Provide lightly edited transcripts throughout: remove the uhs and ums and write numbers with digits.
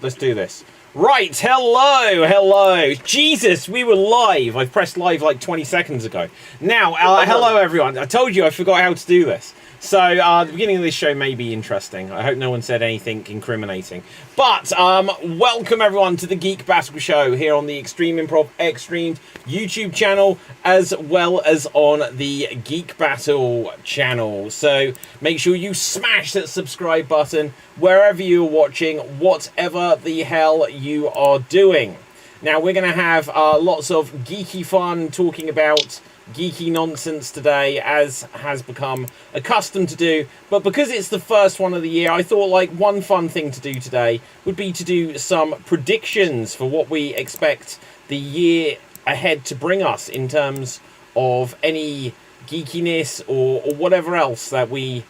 let's do this. Right, hello. Jesus, we were live. I pressed live like 20 seconds ago. Now, hello everyone. I told you I forgot how to do this. So, the beginning of this show may be interesting. I hope no one said anything incriminating. But, welcome everyone to the Geek Battle show here on the Improv Xstreamed YouTube channel, as well as on the Geek Battle channel. So, make sure you smash that subscribe button wherever you're watching, whatever the hell you are doing. Now, we're going to have lots of geeky fun talking about geeky nonsense today, as has become accustomed to do. But because it's the first one of the year, I thought like one fun thing to do today would be to do some predictions for what we expect the year ahead to bring us in terms of any geekiness or whatever else that we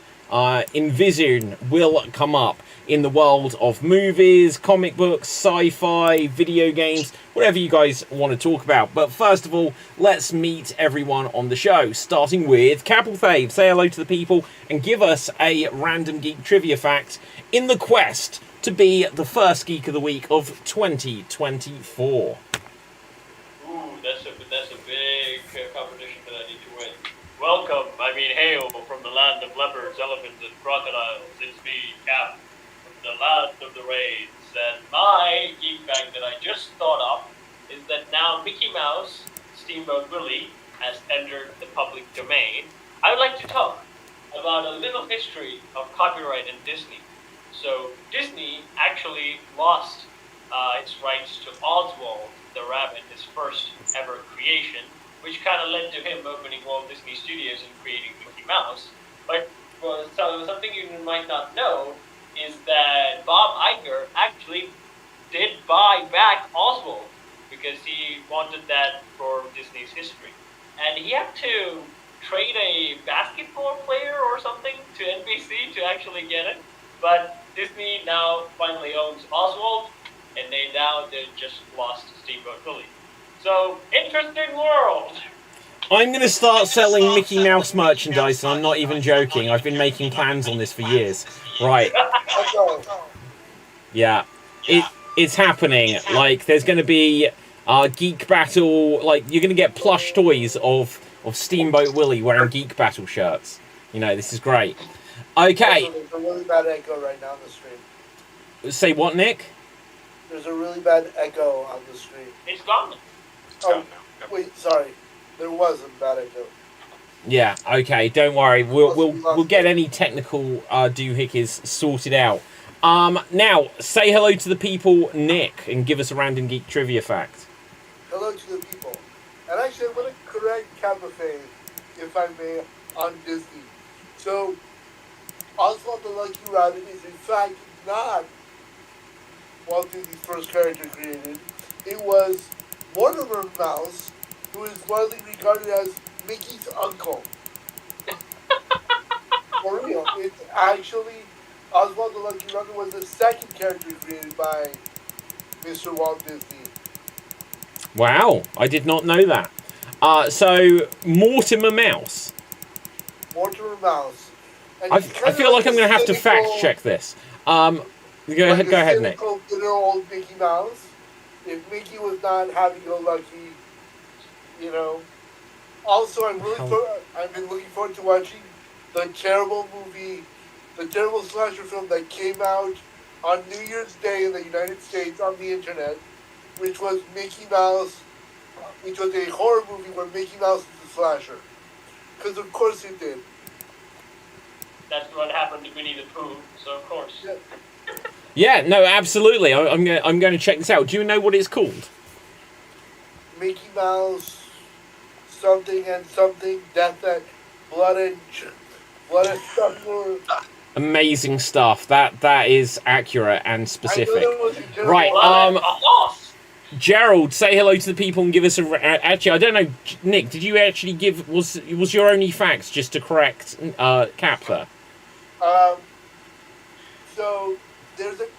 envision will come up in the world of movies, comic books, sci-fi, video games, whatever you guys want to talk about. But first of all, let's meet everyone on the show, starting with Capelthave. Say hello to the people and give us a random geek trivia fact in the quest to be the first Geek of the Week of 2024. Ooh, that's a big competition that I need to win. Welcome, hail from the land of leopards, elephants, and crocodiles. It's me, Cap, from the land of the raids. And my geek fact that I just thought of is that now Mickey Mouse, Steamboat Willie, has entered the public domain. I would like to talk about a little history of copyright in Disney. So Disney actually lost its rights to Oswald the Rabbit, his first ever creation, which kind of led to him opening Walt Disney Studios and creating Mickey Mouse. But so something you might not know is that Bob Iger actually did buy back Oswald because he wanted that for Disney's history. And he had to trade a basketball player or something to NBC to actually get it. But Disney now finally owns Oswald, and they just lost Steamboat Willie. So, interesting world. I'm going to start selling Mickey Mouse merchandise, and I'm not even joking. I've been making plans on this for years. Right. Yeah. It's happening. Like, there's going to be Geek Battle. Like, you're going to get plush toys of Steamboat Willie wearing Geek Battle shirts. You know, this is great. Okay. There's a really bad echo right now on the stream. Say what, Nick? There's a really bad echo on the stream. It's gone. Oh, wait, sorry. There was a bad echo. Yeah, okay, don't worry. We'll get any technical doohickeys sorted out. Now, say hello to the people, Nick, and give us a random geek trivia fact. Hello to the people. And actually, I'm going to correct Capelthave, if I may, on Disney. So, Oswald the Lucky Rabbit is in fact not Walt Disney's first character created. It was Mortimer Mouse, who is widely regarded as Mickey's uncle. For real, it's actually Oswald the Lucky Rabbit was the second character created by Mr. Walt Disney. Wow, I did not know that. So, Mortimer Mouse. Mortimer Mouse. I feel like I'm going to have to fact check this. Go ahead, Nick. Good old Mickey Mouse. If Mickey was not happy-go-lucky, you know. Also, I've been looking forward to watching the terrible slasher film that came out on New Year's Day in the United States on the internet, which was Mickey Mouse, which was a horror movie where Mickey Mouse is a slasher. Because of course it did. That's what happened to Winnie the Pooh, so of course. Yeah. Yeah, no, absolutely. I'm going to check this out. Do you know what it's called? Mickey Mouse, something and something, death and blood and stuff. Amazing stuff. That is accurate and specific. Right. Gerald, say hello to the people and give us a. Actually, I don't know, Nick. Did you actually give? Was your only facts just to correct Cap there? So.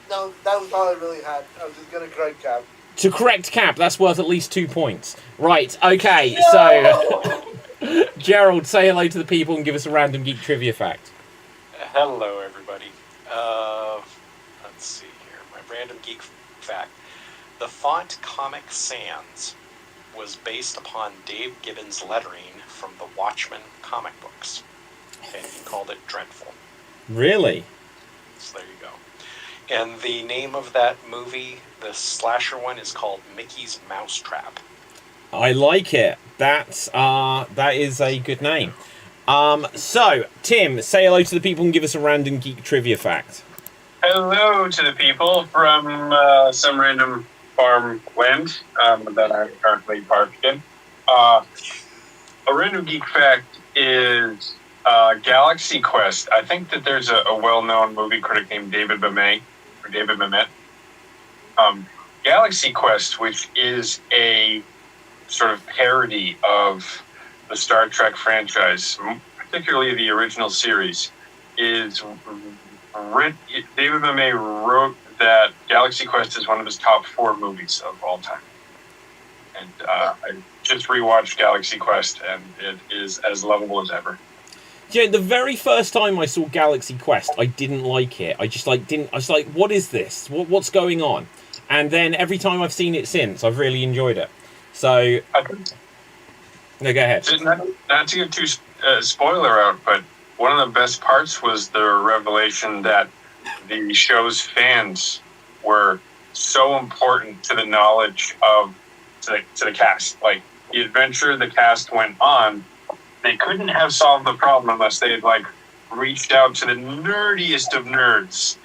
No, that was all I really had. I was just going to correct Cap. To correct Cap, that's worth at least 2 points. Right, okay, no! So... Gerald, say hello to the people and give us a random geek trivia fact. Hello, everybody. Let's see here. My brain random geek fact. The font Comic Sans was based upon Dave Gibbons' lettering from the Watchmen comic books. And he called it Dreadful. Really? So there you go. And the name of that movie, the slasher one, is called Mickey's Mousetrap. I like it. That is a good name. So, Tim, say hello to the people and give us a random geek trivia fact. Hello to the people from some random farmland that I'm currently parked in. A random geek fact is Galaxy Quest. I think that there's a well-known movie critic named David Mamet. Galaxy Quest, which is a sort of parody of the Star Trek franchise, particularly the original series, is David Mamet wrote that Galaxy Quest is one of his top 4 movies of all time. And I just rewatched Galaxy Quest, and it is as lovable as ever. Yeah, the very first time I saw Galaxy Quest, I didn't like it. I was like, what is this? What's going on? And then every time I've seen it since, I've really enjoyed it. So, no, go ahead. Not to give too spoiler out, but one of the best parts was the revelation that the show's fans were so important to the knowledge of to the cast. Like the adventure the cast went on, they couldn't have solved the problem unless they had reached out to the nerdiest of nerds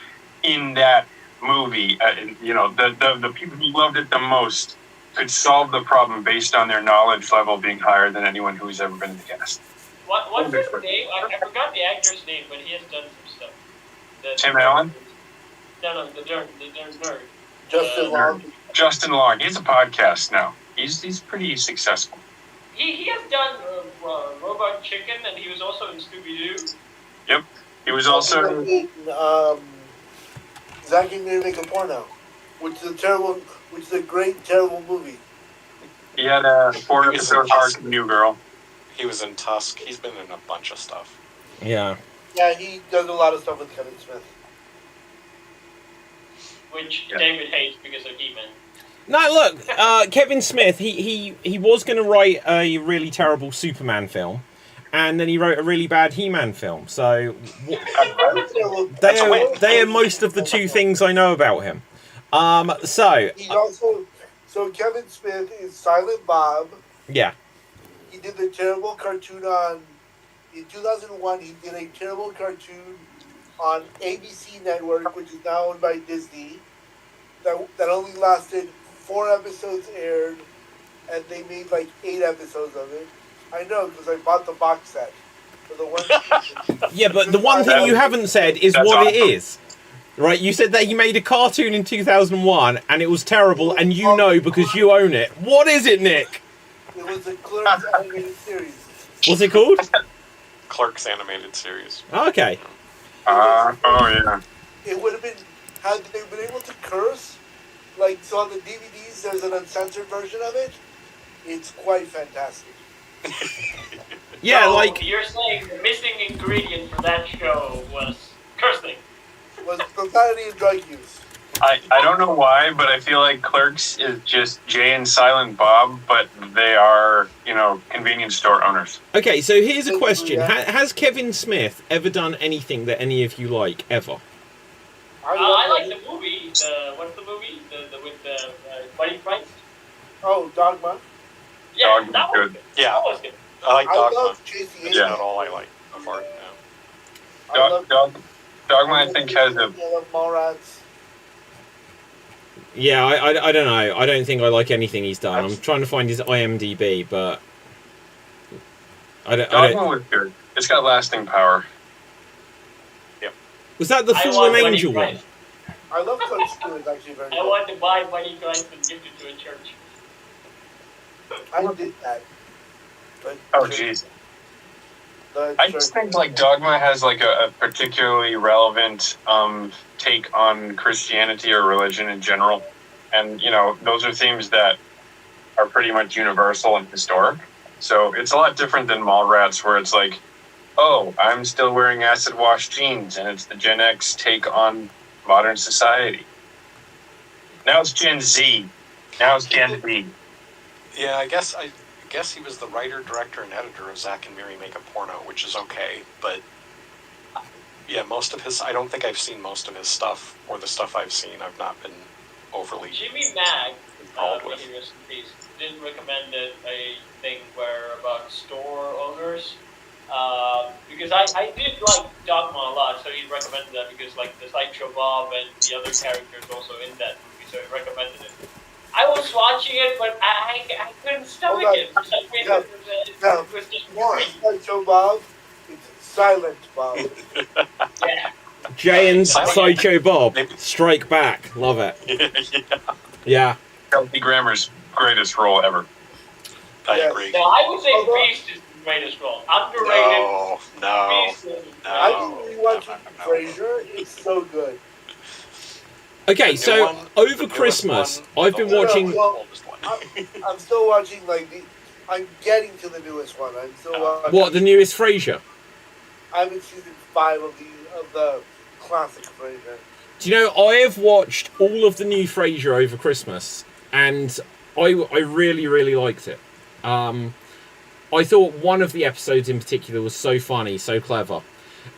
in that movie. The people who loved it the most could solve the problem based on their knowledge level being higher than anyone who's ever been in the cast. What's his name? I forgot the actor's name, but he has done some stuff. Tim Allen? No, the nerd. Justin Long. Justin Long. He has a podcast now. He's pretty successful. He has done Robot Chicken, and he was also in Scooby-Doo. Yep. He was also in Zack and Miri Make a Porno, which is a great, terrible movie. He had a 4-episode arc, New Girl. He was in Tusk. He's been in a bunch of stuff. Yeah. Yeah, he does a lot of stuff with Kevin Smith. Which David hates because of He-Man. No, look, Kevin Smith, he was going to write a really terrible Superman film, and then he wrote a really bad He-Man film. So they are most of the two things I know about him. He's also Kevin Smith is Silent Bob. Yeah. He did the terrible cartoon in 2001. He did a terrible cartoon on ABC Network, which is now owned by Disney. That only lasted 4 episodes aired, and they made 8 episodes of it. I know, because I bought the box set for the one. Yeah, but the one thing you haven't said is what it is. Right, you said that he made a cartoon in 2001, and it was terrible, and you know because you own it. What is it, Nick? It was a Clerks animated series. What's it called? Clerks animated series. Okay. Yeah. It would have been, had they been able to curse, so on the DVDs there's an uncensored version of it. It's quite fantastic. Yeah, so you're saying the missing ingredient for that show was cursing. Was profanity and drug use. I don't know why, but I feel like Clerks is just Jay and Silent Bob, but they are, convenience store owners. Okay, so here's a question. Has Kevin Smith ever done anything that any of you like, ever? I like the movie. What's the movie? The with the Buddy Price? Oh, Dogma. Yeah, Dogma's that was good. Yeah. That was good. I like Dogma. love Chasing That's Amy. not all I like so far. Dogma, I think, has a... I love Mallrats. Yeah, I don't know. I don't think I like anything he's done. I'm trying to find his IMDb, but I don't. Dogma was good. It's got lasting power. Was that the I Fallen want Angel Buddy one? Price. I love Clerks 2. It's actually very I good. wanted to buy Buddy Price and gift it to a church. I did that. But Oh, jeez. I just think Dogma has a particularly relevant take on Christianity or religion in general, and those are themes that are pretty much universal and historic. So it's a lot different than Mallrats, where it's oh, I'm still wearing acid wash jeans, and it's the Gen X take on modern society. Now it's Gen Z. Now it's Gen Z. Yeah, I guess he was the writer, director, and editor of Zack and Miri Make a Porno, which is okay, but yeah, most of his, I don't think I've seen most of his stuff, or the stuff I've seen, I've not been overly Jimmy Mag, involved with. did recommend a thing about store owners, because I did like Dogma a lot, so he recommended that because like the Sideshow Bob and the other characters also in that movie, so he recommended it. I was watching it, but I couldn't stomach it for some reason. It was just boring. Sideshow Bob, it's Silent Bob. Yeah. Jay and Sideshow Bob, strike back. Love it. Yeah. Kelsey Grammer's greatest role ever. I agree. No, I would say Beast is the greatest role. Underrated. No. Beast is I've been rewatching Frasier. It's so good. Okay, so over Christmas, I've been watching. I'm still watching I'm getting to the newest one. I'm still watching. What, the newest Frasier? I'm in season 5 of the classic Frasier. Do you know, I have watched all of the new Frasier over Christmas, and I really, really liked it. I thought one of the episodes in particular was so funny, so clever,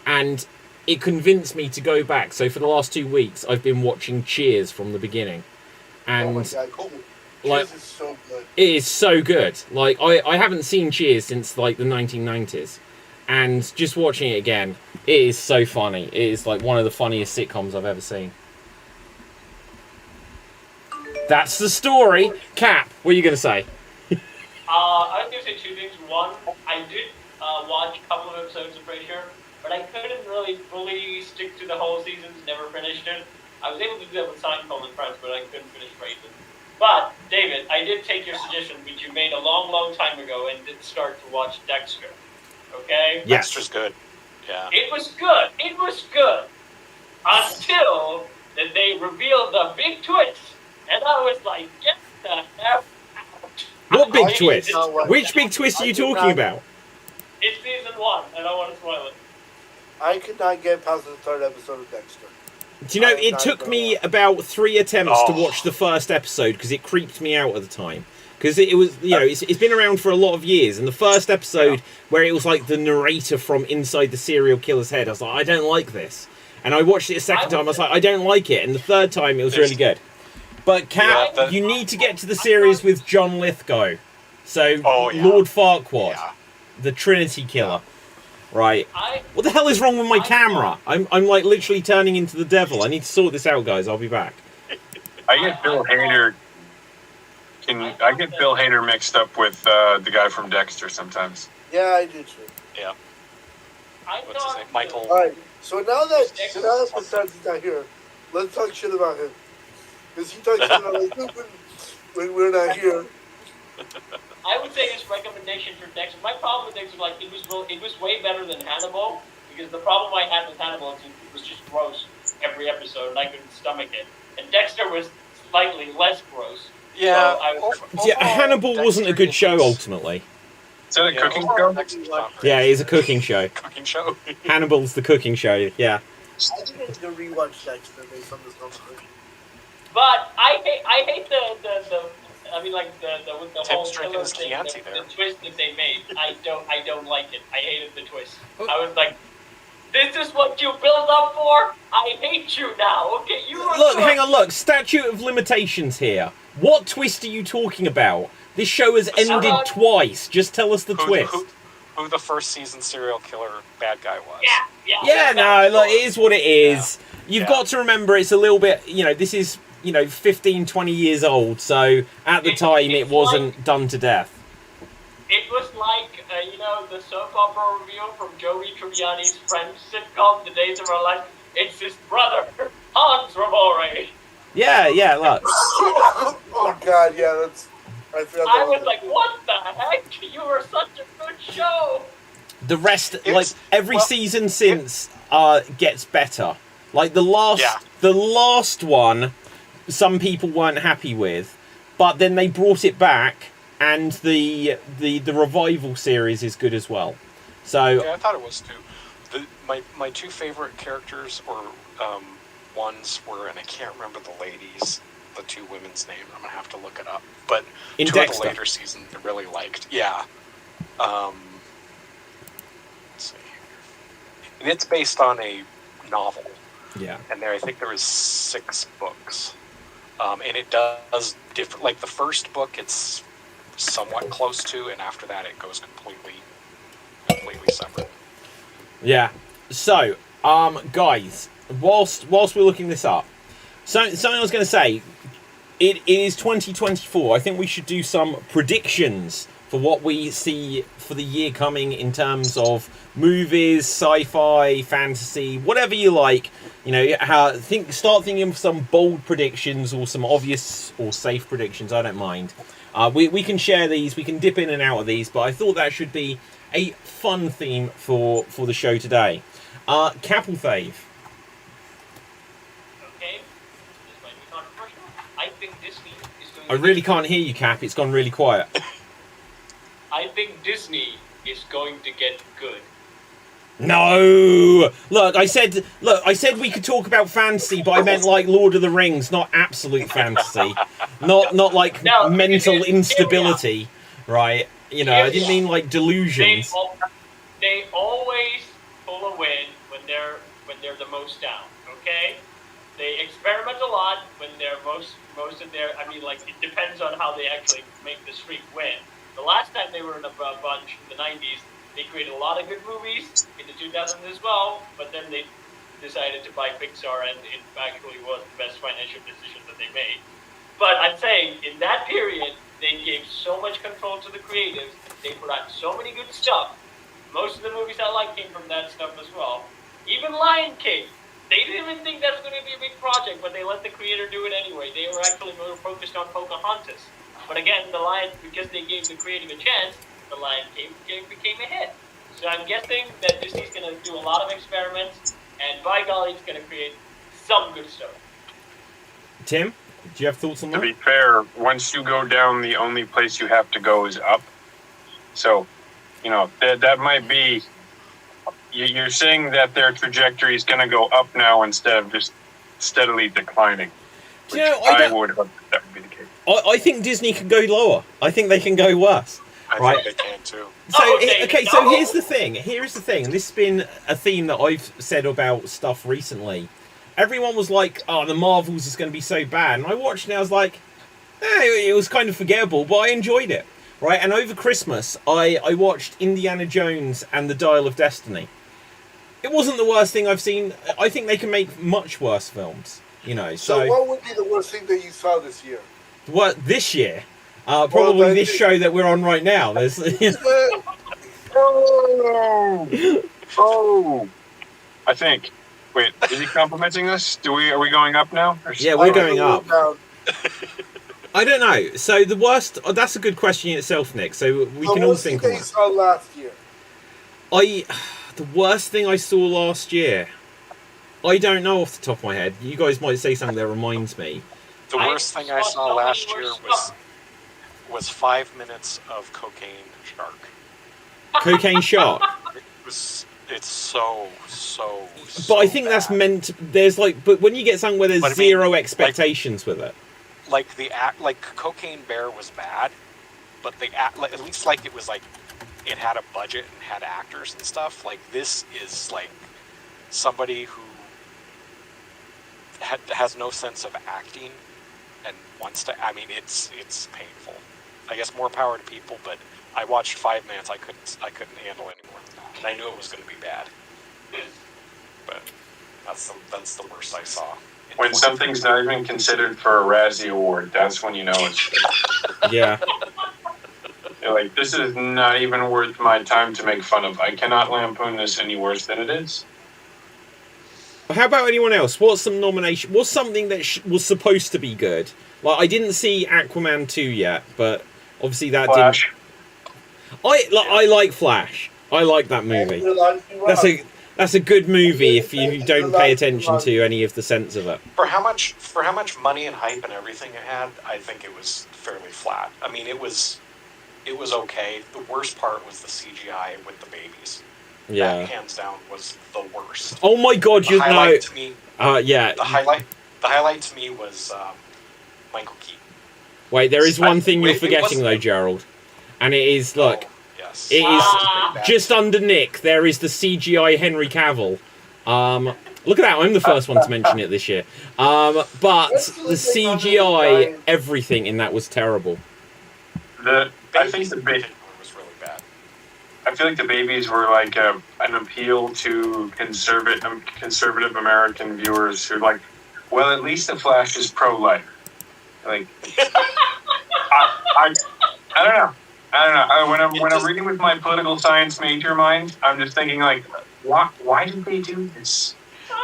and it convinced me to go back. So for the last 2 weeks, I've been watching Cheers from the beginning, and oh my God, cool. like, Cheers is so good. it is so good. Like I haven't seen Cheers since like the 1990s, and just watching it again, it is so funny. It is like one of the funniest sitcoms I've ever seen. That's the story. Cap, what are you gonna say? I was going to say two things. One, I did watch a couple of episodes of Frasier, but I couldn't really fully stick to the whole season, never finished it. I was able to do that with Seinfeld and Friends, but I couldn't finish Frasier. But, David, I did take your suggestion, which you made a long, long time ago, and did start to watch Dexter. Okay? Yes. Dexter's good. Yeah. It was good. It was good. Until that they revealed the big twist. And I was like, get the F out. What big I mean, twist? it's- Which big twist are you talking about? It's season 1. I don't want to spoil it. I could not get past the 3rd episode of Dexter. Do you know, I'm it not took gonna me lie. about 3 attempts to watch the first episode because it creeped me out at the time. Because it was, you know, it's been around for a lot of years, and the first episode where it was like the narrator from inside the serial killer's head, I was like, I don't like this. And I watched it a second time, I was like, I don't like it. And the third time, it was really good. But Kat, you need to get to the series with John Lithgow. So, Lord Farquaad, the Trinity Killer. Right. What the hell is wrong with my camera? I'm like literally turning into the devil. I need to sort this out, guys. I'll be back. I get Bill Hader. I get Bill Hader mixed up with the guy from Dexter sometimes. Yeah, I do too. Yeah. What's his name? Michael. Alright, so now that Assadie's not here, let's talk shit about him. Because he talks shit about like, when we're not here. I would say his recommendation for Dexter. My problem with Dexter, like, it was way better than Hannibal, because the problem I had with Hannibal is it was just gross every episode, and I couldn't stomach it. And Dexter was slightly less gross. Yeah. So Hannibal wasn't a good show ultimately. Is that a cooking show? Yeah, it is a cooking show. Cooking show. Hannibal's the cooking show. Yeah. I think I need to rewatch Dexter based on this conversation. But I hate the I mean, like the whole drinking his thing, Chianti the there. twist that they made. I don't like it. I hated the twist. I was like, this is what you build up for? I hate you now. Okay, you are Look, good. hang on, look. Statute of limitations here. What twist are you talking about? This show has ended twice. Just tell us the twist. Who the first season serial killer bad guy was. Yeah, no, look, it is what it is. You've got to remember it's a little bit, you know, this is, 15, 20 years old, so at the time it wasn't done to death. It was like, the soap opera review from Joey Tribbiani's Friends sitcom, The Days of Our Life. It's his brother, Hans Ramore. Yeah, look. Oh God, yeah, that's. I was like, what the heck? You were such a good show. The rest, every season since gets better. Like the last one, some people weren't happy with, but then they brought it back, and the revival series is good as well. So yeah, I thought it was too. My two favorite characters or ones were, and I can't remember the ladies. the two women's names. I'm gonna have to look it up. But In two Dexter. of the later seasons I really liked. Yeah. Let's see here. And it's based on a novel. Yeah. And I think there was 6 books. And it does different. Like the first book, it's somewhat close to, and after that, it goes completely separate. Yeah. So, guys, whilst we're looking this up, something I was going to say, it is 2024. I think we should do some predictions for what we see for the year coming in terms of movies, sci-fi, fantasy, whatever you like. You know, start thinking of some bold predictions or some obvious or safe predictions. I don't mind. We can share these. We can dip in and out of these. But I thought that should be a fun theme for the show today. Capel Fave. Okay, this might be controversial. I think Disney is going. I really can't hear you, Cap. It's gone really quiet. I think Disney is going to get good. No, look, I said we could talk about fantasy, but I meant like Lord of the Rings, not absolute fantasy, not like No, mental instability, right? You know, I didn't mean like delusions. They always pull a win when they're the most down. Okay, they experiment a lot when they're most of their. I mean, like it depends on how they actually make the streak win. The last time they were in a bunch in the 90s. They created a lot of good movies in the 2000s as well, but then they decided to buy Pixar, and it actually was the best financial decision that they made. But I'm saying, in that period, they gave so much control to the creatives, they put out so many good stuff. Most of the movies I like came from that stuff as well. Even Lion King, they didn't even think that was going to be a big project, but they let the creator do it anyway. They were actually more focused on Pocahontas. But again, the Lion, because they gave the creative a chance, the Lion King became a hit. So I'm guessing that Disney's going to do a lot of experiments, and by golly, it's going to create some good stuff. Tim, do you have thoughts on To that? be fair, once you go down, the only place you have to go is up. So, you know, that might be... You're saying that their trajectory is going to go up now instead of just steadily declining. Do you know, I would hope that would be the case. I think Disney can go lower. I think they can go worse. I Right. think they can too. So Okay, so no. here's the thing. And this has been a theme that I've said about stuff recently. Everyone was like, "Oh, the Marvels is going to be so bad," and I watched and I was like, it was kind of forgettable, but I enjoyed it. Right, and over Christmas, I watched Indiana Jones and the Dial of Destiny. It wasn't the worst thing I've seen. I think they can make much worse films. You know, So what would be the worst thing that you saw this year? what this year? Probably this show that we're on right now. There's, Oh! I think. Wait, is he complimenting us? Are we going up now? yeah, we're going I up. down. I don't know. So the worst. Oh, that's a good question in itself, Nick. So we can all worst think thing of that you saw last year. The worst thing I saw last year. I don't know off the top of my head. You guys might say something that reminds me. The worst thing I saw last year was 5 minutes of Cocaine Shark. Cocaine Shark. It's so But I think that's bad. meant. There's like, but when you get something where there's But I mean, zero expectations with it. Like Cocaine Bear was bad, but at least like it was like it had a budget and had actors and stuff. Like this is like somebody who has no sense of acting and wants to. I mean, it's painful. I guess more power to people, but I watched 5 minutes. I couldn't handle any more than that, and I knew it was going to be bad. But that's the worst I saw. When something's not even considered for a Razzie Award, that's when you know it's... Yeah. You're like, this is not even worth my time to make fun of. I cannot lampoon this any worse than it is. How about anyone else? What's some nomination? What's something that was supposed to be good? Like I didn't see Aquaman 2 yet, but obviously that Flash. I like Flash. I like that movie. That's a good movie if you don't pay attention to any of the sense of it. For how much money and hype and everything it had, I think it was fairly flat. I mean, it was okay. The worst part was the CGI with the babies. Yeah. That, hands down, was the worst. Oh my god, The highlight to me yeah. The highlight to me was Michael Keaton. Wait, there is one thing you're It forgetting wasn't- though, Gerald, and it is look. Oh, yes. It is Ah. just under Nick. There is the CGI Henry Cavill. Look at that! I'm the first one to mention it this year. But the CGI, everything in that was terrible. I think Babies the in ba- particular was really bad. I feel like the babies were like an appeal to conservative American viewers who like, well, at least the Flash is pro-life. Like, I don't know. When I'm reading with my political science major mind, I'm just thinking like, why did they do this?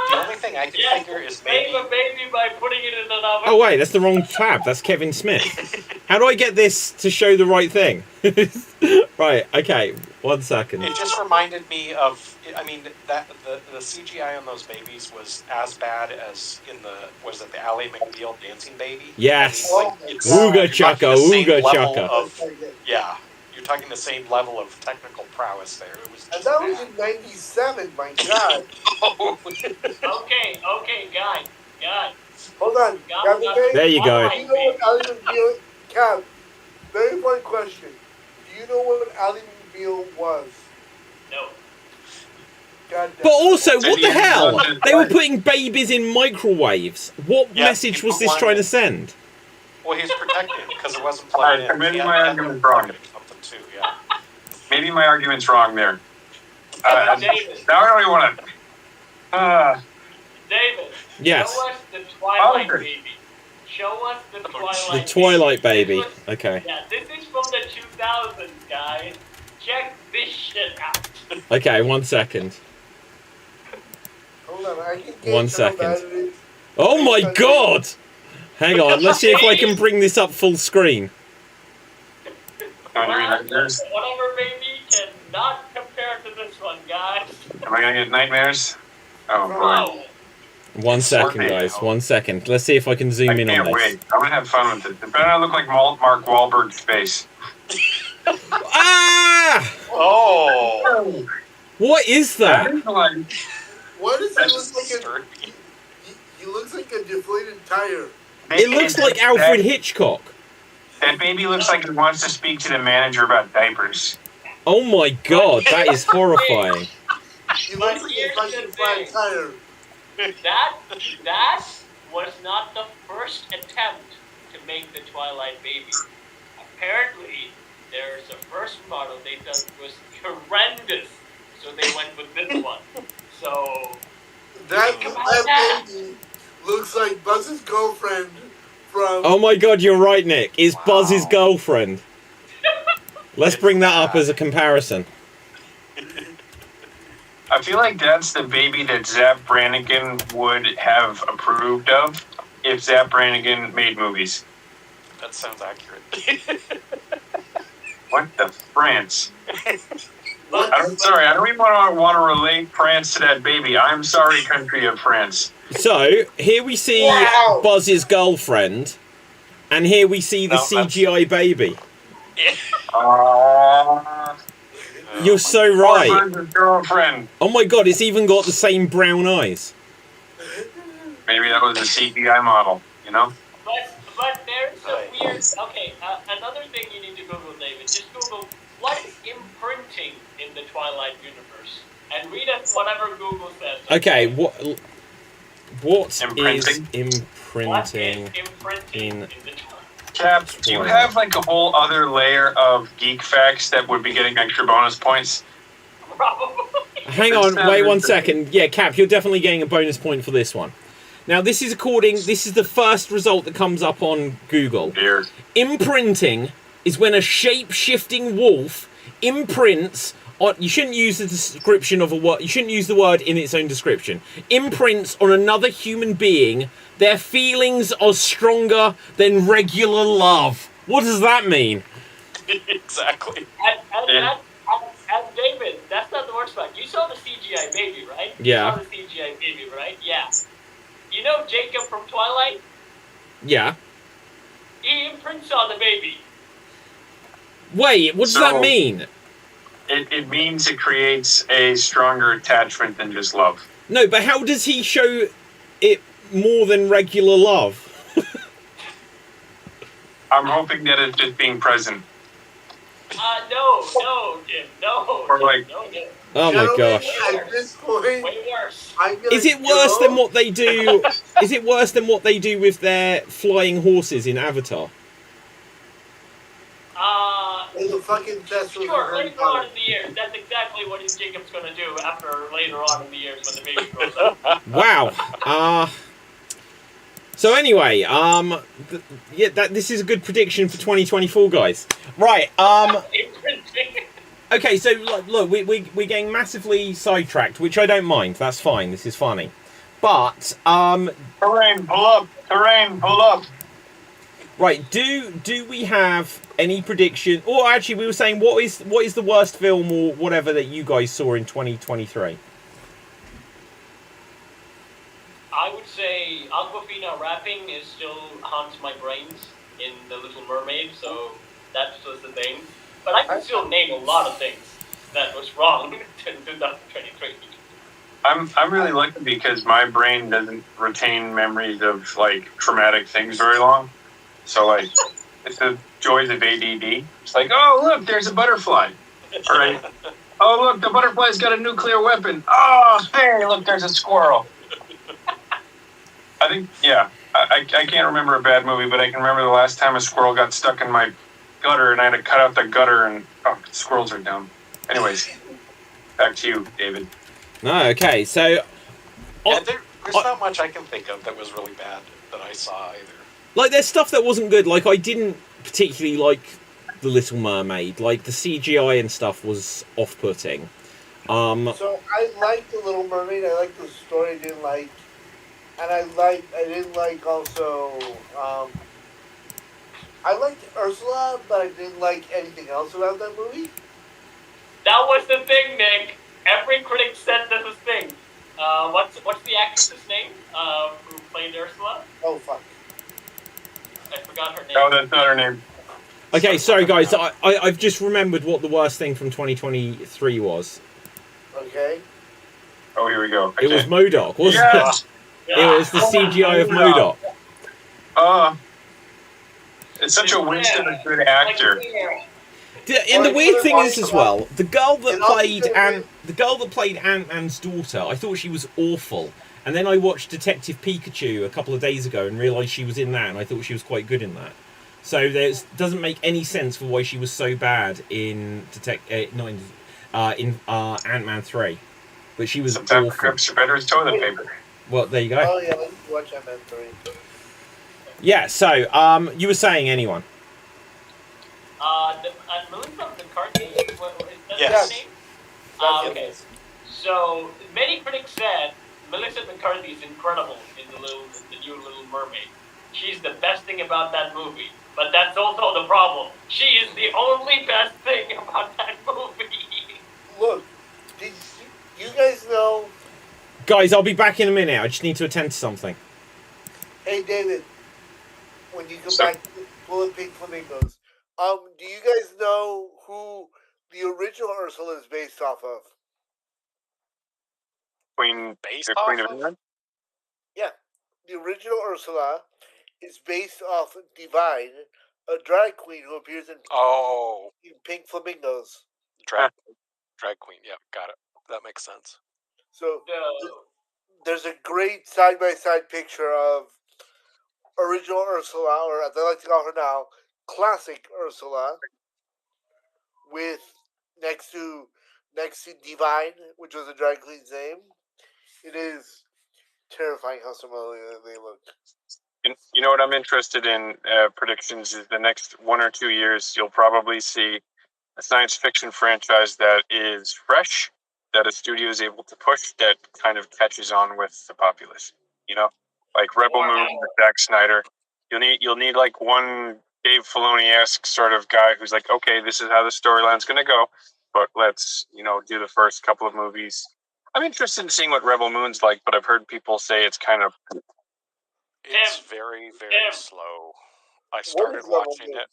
The only thing I can figure is Make maybe a baby by putting it in an oven. Oh wait, that's the wrong tab. That's Kevin Smith. How do I get this to show the right thing? Right. Okay. 1 second. it just reminded me of. I mean, that the CGI on those babies was as bad as in the the Ally McBeal dancing baby. Yes. I mean, like, it's- Ooga you're talking chaka, the same ooga level chaka. of- Yeah, you're talking the same level of technical prowess there. It was. And Just that was bad. in '97. My God. Okay, guys. Hold on. There you go. Do you know what Ally McBeal? Cap. Very important question. Do you know what Ally McBeal was? No. God damn. But also, what the hell? They were putting babies in microwaves. What Yeah, message was this people trying to wanted- send? Well, he's protecting because it wasn't plugged in. Maybe He had my to have argument's it wrong. plugged in something too. Yeah. Maybe my argument's wrong there. David. Now I don't even want to. David. Yes. Show us the Twilight Okay. baby. Show us the Twilight The Twilight baby. This was- Okay. Yeah, this is from the 2000s, guys. Check this shit out. Okay. 1 second. Hold on. I can get 1 how second. bad it is. Oh my God! Hang on. Let's see if I can bring this up full screen. Whatever baby cannot compare to this one, guys. Am I gonna get nightmares? Oh boy. No. 1 second, Sorry. guys. 1 second. Let's see if I can zoom I in on can't this. wait. I'm gonna have fun with it. It better not look like Mark Wahlberg's face. Ah! Oh. What is that? is like, What does he That's look like? Sturdy. He looks like a deflated tire. It looks like Alfred Hitchcock. That baby looks like it wants to speak to the manager about diapers. Oh my God, that is horrifying. He looks like a fucking flat tire. That was not the first attempt to make the Twilight baby. Apparently, there's a first model they thought was horrendous, so they went with this one. So That Think about that. baby looks like Buzz's girlfriend from. Oh my God, you're right, Nick. It's Wow. Buzz's girlfriend. Let's bring that up as a comparison. I feel like that's the baby that Zapp Brannigan would have approved of if Zapp Brannigan made movies. That sounds accurate. What the France? What? I don't even want to relate France to that baby. I'm sorry, country of France. So, here we see Wow. Buzz's girlfriend, and here we see the No, that's- CGI baby. Uh, You're so right. Buzz's girlfriend. Oh my God, it's even got the same brown eyes. Maybe that was a CGI model, you know? But there's some Right. weird. Okay, another thing you need to Google, David. Just Google what is imprinting in the Twilight universe, and read us whatever Google says. Okay, what is Imprinting? What is imprinting? imprinting in- in the Twilight? Cap, do you have like a whole other layer of geek facts that would be getting extra bonus points? Probably. Hang on, wait 1 second. Yeah, Cap, you're definitely getting a bonus point for this one. Now, this is the first result that comes up on Google. Dear. Imprinting is when a shape-shifting wolf imprints on... You shouldn't use the description of a word... You shouldn't use the word in its own description. Imprints on another human being. Their feelings are stronger than regular love. What does that mean? Exactly. And David, that's not the worst part. You saw the CGI baby, right? Yeah. You saw the CGI baby, right? Yeah. You know Jacob from Twilight? Yeah. He imprints on the baby. Wait, what does that mean? It means it creates a stronger attachment than just love. No, but how does he show it more than regular love? I'm hoping that it's just being present. No, Jim, no. Or like- no. Oh my Gentlemen, gosh. at this point, Way worse. I'm gonna Is it worse go. than what they do? Is it worse than what they do with their flying horses in Avatar? In the fucking festival Sure, for Harry later on Potter. in the years. That's exactly what Jacob's going to do after later on in the years when the baby grows up. Wow. So anyway, yeah, this is a good prediction for 2024, guys. Right. Okay, so look, we're getting massively sidetracked, which I don't mind. That's fine. This is funny. But Terrain, pull up. Terrain, pull up. right, do we have any prediction? Or actually, we were saying what is the worst film or whatever that you guys saw in 2023? I would say Aquafina rapping is still haunts my brains in The Little Mermaid, so that's just the thing. But I can still name a lot of things that was wrong in 2023. I'm really lucky because my brain doesn't retain memories of like traumatic things very long. So like, it's the joys of ADD. It's like, oh look, there's a butterfly. All right. Oh look, the butterfly's got a nuclear weapon. Oh hey, look, there's a squirrel. I think I can't remember a bad movie, but I can remember the last time a squirrel got stuck in my gutter and I had to cut out the gutter and squirrels are dumb. Anyways, back to you, David. No, okay, so There's not much I can think of that was really bad that I saw either. like there's stuff that wasn't good. Like I didn't particularly like The Little Mermaid. Like the CGI and stuff was off-putting. So I liked The Little Mermaid. I liked the story. I didn't like, and I didn't like also. I liked Ursula, but I didn't like anything else about that movie. That was the thing, Nick. Every critic said this was thing. What's the actress's name? Who played Ursula? Oh fuck! I forgot her name. No, that's not her name. Okay, sorry guys, I've just remembered what the worst thing from 2023 was. Okay. Oh, here we go. It was MODOK, wasn't Yes. it? It was the CGI of MODOK. It's such a waste of a good actor. And the weird thing is as well, the girl that played Ant-Man's daughter, I thought she was awful. And then I watched Detective Pikachu a couple of days ago and realised she was in that, and I thought she was quite good in that. So it doesn't make any sense for why she was so bad in Ant-Man 3. But she was Sometimes awful. crepes are better as toilet paper. Well, there you go. Oh yeah, let's watch Ant-Man 3. Yeah, so, you were saying anyone? Melissa McCarthy? Is that Yes. her name? That's Okay. it. So many critics said Melissa McCarthy is incredible in the new Little Mermaid. She's the best thing about that movie. But that's also the problem. She is the only best thing about that movie. Look, did you guys know? Guys, I'll be back in a minute. I just need to attend to something. Hey David, when you come So- back to Full of Pink Flamingos, do you guys know who the original Ursula is based off of? Queen Based the off Queen of of? England? Yeah, the original Ursula is based off Divine, a drag queen who appears in Pink Flamingos. Drag queen. Yeah, got it. That makes sense. So No. there's a great side-by-side picture of original Ursula, or as I like to call her now, classic Ursula, with next to Divine, which was a drag queen's name. It is terrifying how similar they look. You know what I'm interested in predictions is the next 1 or 2 years you'll probably see a science fiction franchise that is fresh, that a studio is able to push, that kind of catches on with the populace. You know, like Rebel Moon with Zack Snyder. You'll need like one Dave Filoni-esque sort of guy who's like, okay, this is how the storyline's going to go, but let's do the first couple of movies. I'm interested in seeing what Rebel Moon's like, but I've heard people say it's kind of. It's very, very slow. I started is Rebel watching Moon? it.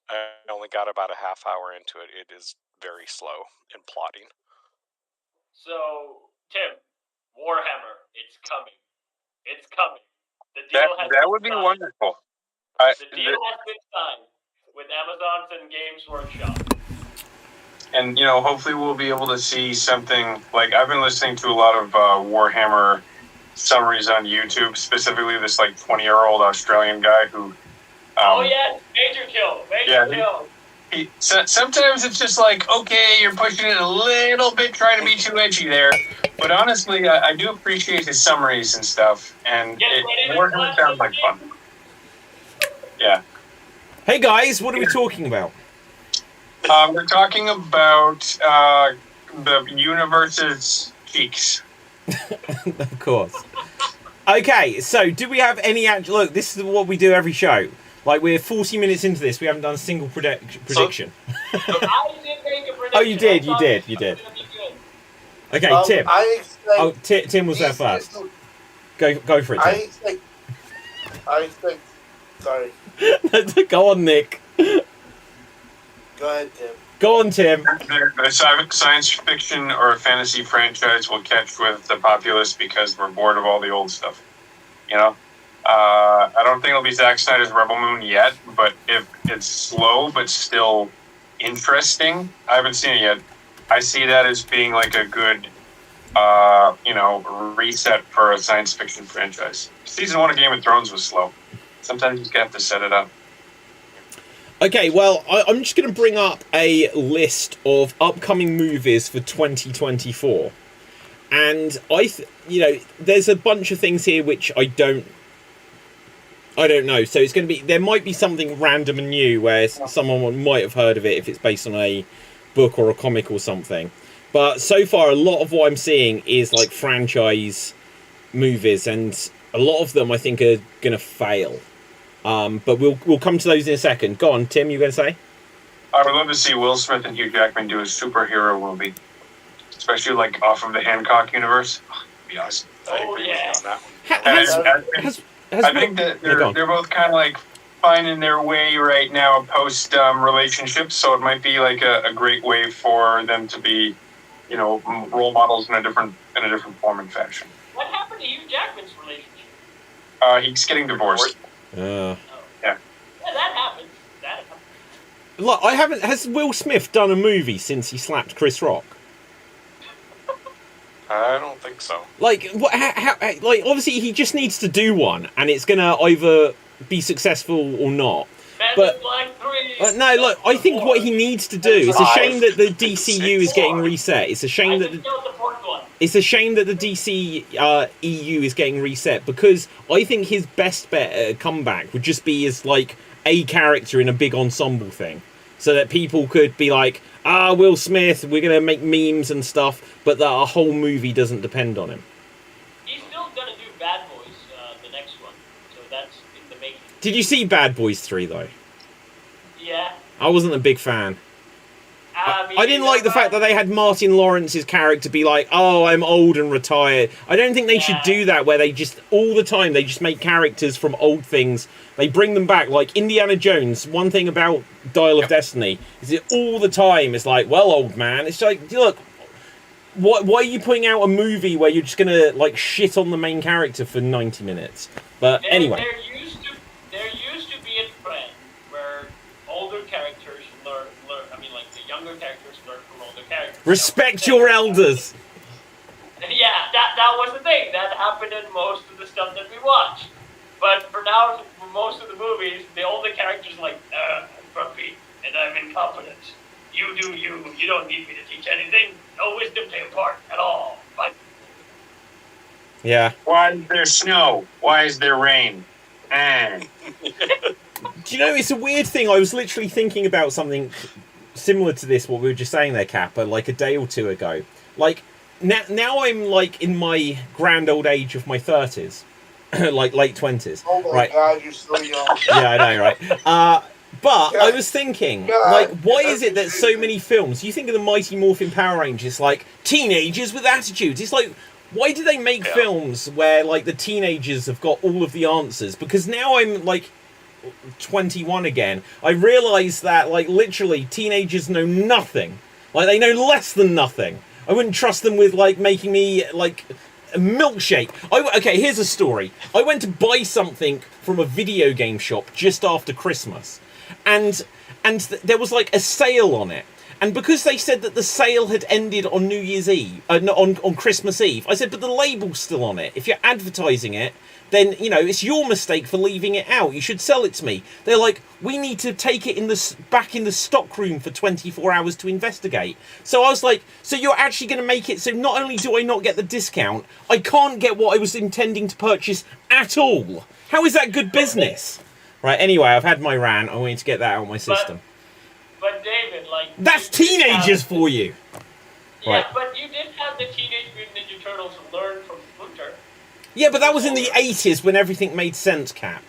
I only got about a half hour into it. It is very slow in plotting. So, Tim, Warhammer, it's coming. It's coming. The deal has That been would be signed. wonderful. The deal has been signed. Amazon's and Games Workshop. And, hopefully we'll be able to see something, like, I've been listening to a lot of Warhammer summaries on YouTube, specifically this, 20-year-old Australian guy who... oh, yeah, Major Kill. Sometimes it's just okay, you're pushing it a little bit, trying to be too edgy there. But honestly, I do appreciate his summaries and stuff, and Warhammer sounds like fun. Yeah. Hey guys, what are we talking about? We're talking about the universe's cheeks. Of course. Okay, so do we have any actual... Look, this is what we do every show. We're 40 minutes into this, we haven't done a single prediction. I did make a prediction. Oh, you did. Okay, Tim. Tim was there first. Go for it, Tim. I expect... Sorry. Go on, Nick. Go ahead, Tim. Go on, Tim. The science fiction or a fantasy franchise will catch with the populace because we're bored of all the old stuff. I don't think it'll be Zack Snyder's Rebel Moon yet, but if it's slow but still interesting, I haven't seen it yet. I see that as being a good, reset for a science fiction franchise. Season 1 of Game of Thrones was slow. Sometimes you just have to set it up. Okay, well, I'm just going to bring up a list of upcoming movies for 2024. And there's a bunch of things here which I don't know. So it's going to be... There might be something random and new where someone might have heard of it if it's based on a book or a comic or something. But so far, a lot of what I'm seeing is franchise movies, and a lot of them I think are going to fail. But we'll come to those in a second. Go on, Tim, you going to say? I would love to see Will Smith and Hugh Jackman do a superhero movie, especially off of the Hancock universe. Be awesome. I agree with you on that one. I think that they're both kind of finding their way right now post relationships, so it might be a great way for them to be, role models in a different form and fashion. What happened to Hugh Jackman's relationship? He's getting divorced. Yeah. Yeah, that happens. Look, has Will Smith done a movie since he slapped Chris Rock? I don't think so. Obviously he just needs to do one, and it's gonna either be successful or not. But no, look, I think what he needs to do. It's a shame that the DCU is getting reset. It's a shame that the DC EU is getting reset, because I think his best bet at a comeback would just be as a character in a big ensemble thing, so that people could be Will Smith, we're gonna make memes and stuff, but that a whole movie doesn't depend on him. He's still gonna do Bad Boys, the next one, so that's in the making. Did you see Bad Boys 3 though? Yeah. I wasn't a big fan. I didn't like the fact that they had Martin Lawrence's character be oh, I'm old and retired. I don't think they should do that, where they just, all the time, they just make characters from old things. They bring them back, like Indiana Jones. One thing about Dial of Destiny is that all the time it's well, old man. It's look, why are you putting out a movie where you're just going to, shit on the main character for 90 minutes? But anyway. There used to be a trend where older characters learn, the younger characters learn from older characters. Respect your elders! Yeah, that was the thing. That happened in most of the stuff that we watched. But for now, for most of the movies, the older characters are I'm grumpy and I'm incompetent. You do you. You don't need me to teach anything. No wisdom to impart at all. But yeah. Why is there snow? Why is there rain? Do you know, it's a weird thing. I was literally thinking about something similar to this, what we were just saying there, Kappa, a day or two ago. Now I'm in my grand old age of my 30s. Late 20s. Oh my God, you're so young. Yeah, I know, right? But I was thinking, why is it that so many films, you think of the Mighty Morphin Power Rangers, teenagers with attitudes. It's why do they make films where, the teenagers have got all of the answers? Because now I'm, 21 again. I realise that, literally, teenagers know nothing. They know less than nothing. I wouldn't trust them with, making me, a milkshake. Okay, here's a story. I went to buy something from a video game shop just after Christmas, and there was like a sale on it. And because they said that the sale had ended on New Year's Eve, no, on Christmas Eve, I said, but the label's still on it. If you're advertising it, then, you know, it's your mistake for leaving it out. You should sell it to me. They're like, we need to take it back in the stock room for 24 hours to investigate. So I was like, so you're actually going to make it so not only do I not get the discount, I can't get what I was intending to purchase at all. How is that good business? Right, anyway, I've had my rant. I wanted to get that out of my system. But David, like... That's teenagers for you! Yeah, Right. but you did have the Teenage Mutant Ninja Turtles learn from Splinter. Yeah, but that was in the 80s when everything made sense, Cap.